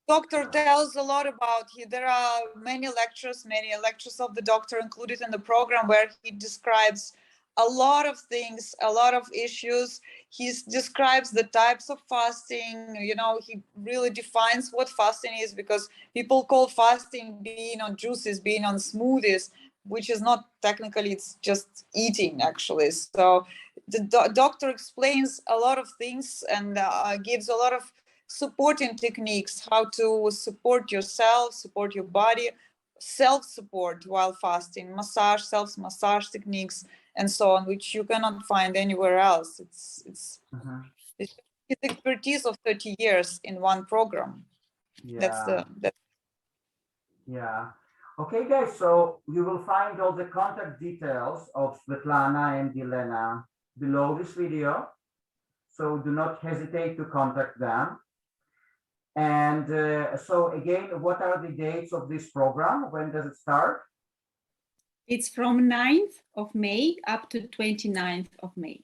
Doctor tells a lot about there are many lectures of the doctor included in the program where he describes a lot of things, a lot of issues. He describes the types of fasting. He really defines what fasting is, because people call fasting being on juices, being on smoothies, which is not technically, it's just eating actually. So the doctor explains a lot of things and gives a lot of supporting techniques, how to support yourself, support your body, self-support while fasting, self-massage techniques, and so on, which you cannot find anywhere else. It's expertise of 30 years in one program. Yeah. Yeah. Okay, guys, so you will find all the contact details of Svetlana and Elena below this video. So do not hesitate to contact them. And so again, what are the dates of this program? When does it start? It's from 9th of May up to 29th of May.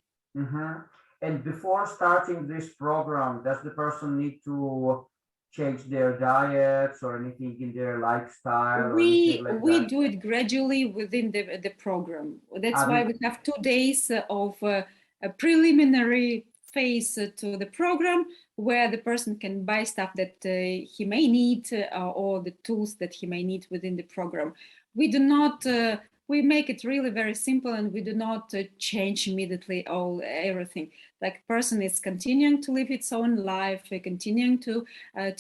And before starting this program, does the person need to change their diets or anything in their lifestyle? We do it gradually within the program. That's why we have 2 days of a preliminary phase to the program, where the person can buy stuff that he may need or the tools that he may need within the program. We do not we make it really very simple, and we do not change immediately everything. Like, person is continuing to live its own life, continuing to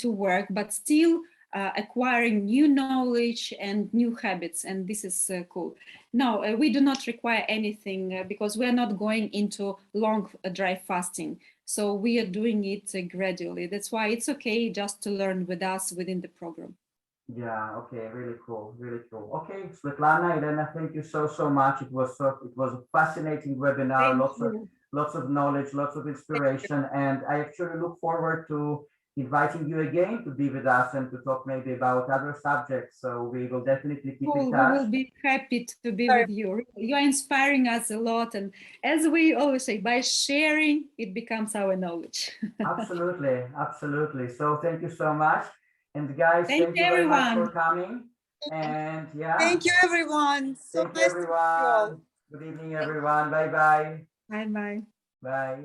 work, but still acquiring new knowledge and new habits, and this is cool. No, we do not require anything because we are not going into long dry fasting. So we are doing it gradually. That's why it's okay just to learn with us within the program. Yeah, okay, really cool, really cool. Okay, Svetlana, Elena, thank you so much. It was a fascinating webinar, lots of knowledge, lots of inspiration, and I actually look forward to inviting you again to be with us and to talk maybe about other subjects. So we will definitely keep in touch. We will be happy to be with you. You're inspiring us a lot, and as we always say, by sharing, it becomes our knowledge. Absolutely. So thank you so much. And guys, thank you very much for coming. And yeah, Thank you, everyone. So thank you, nice to meet you all. everyone. Good evening, everyone. Bye-bye. Bye bye. Bye.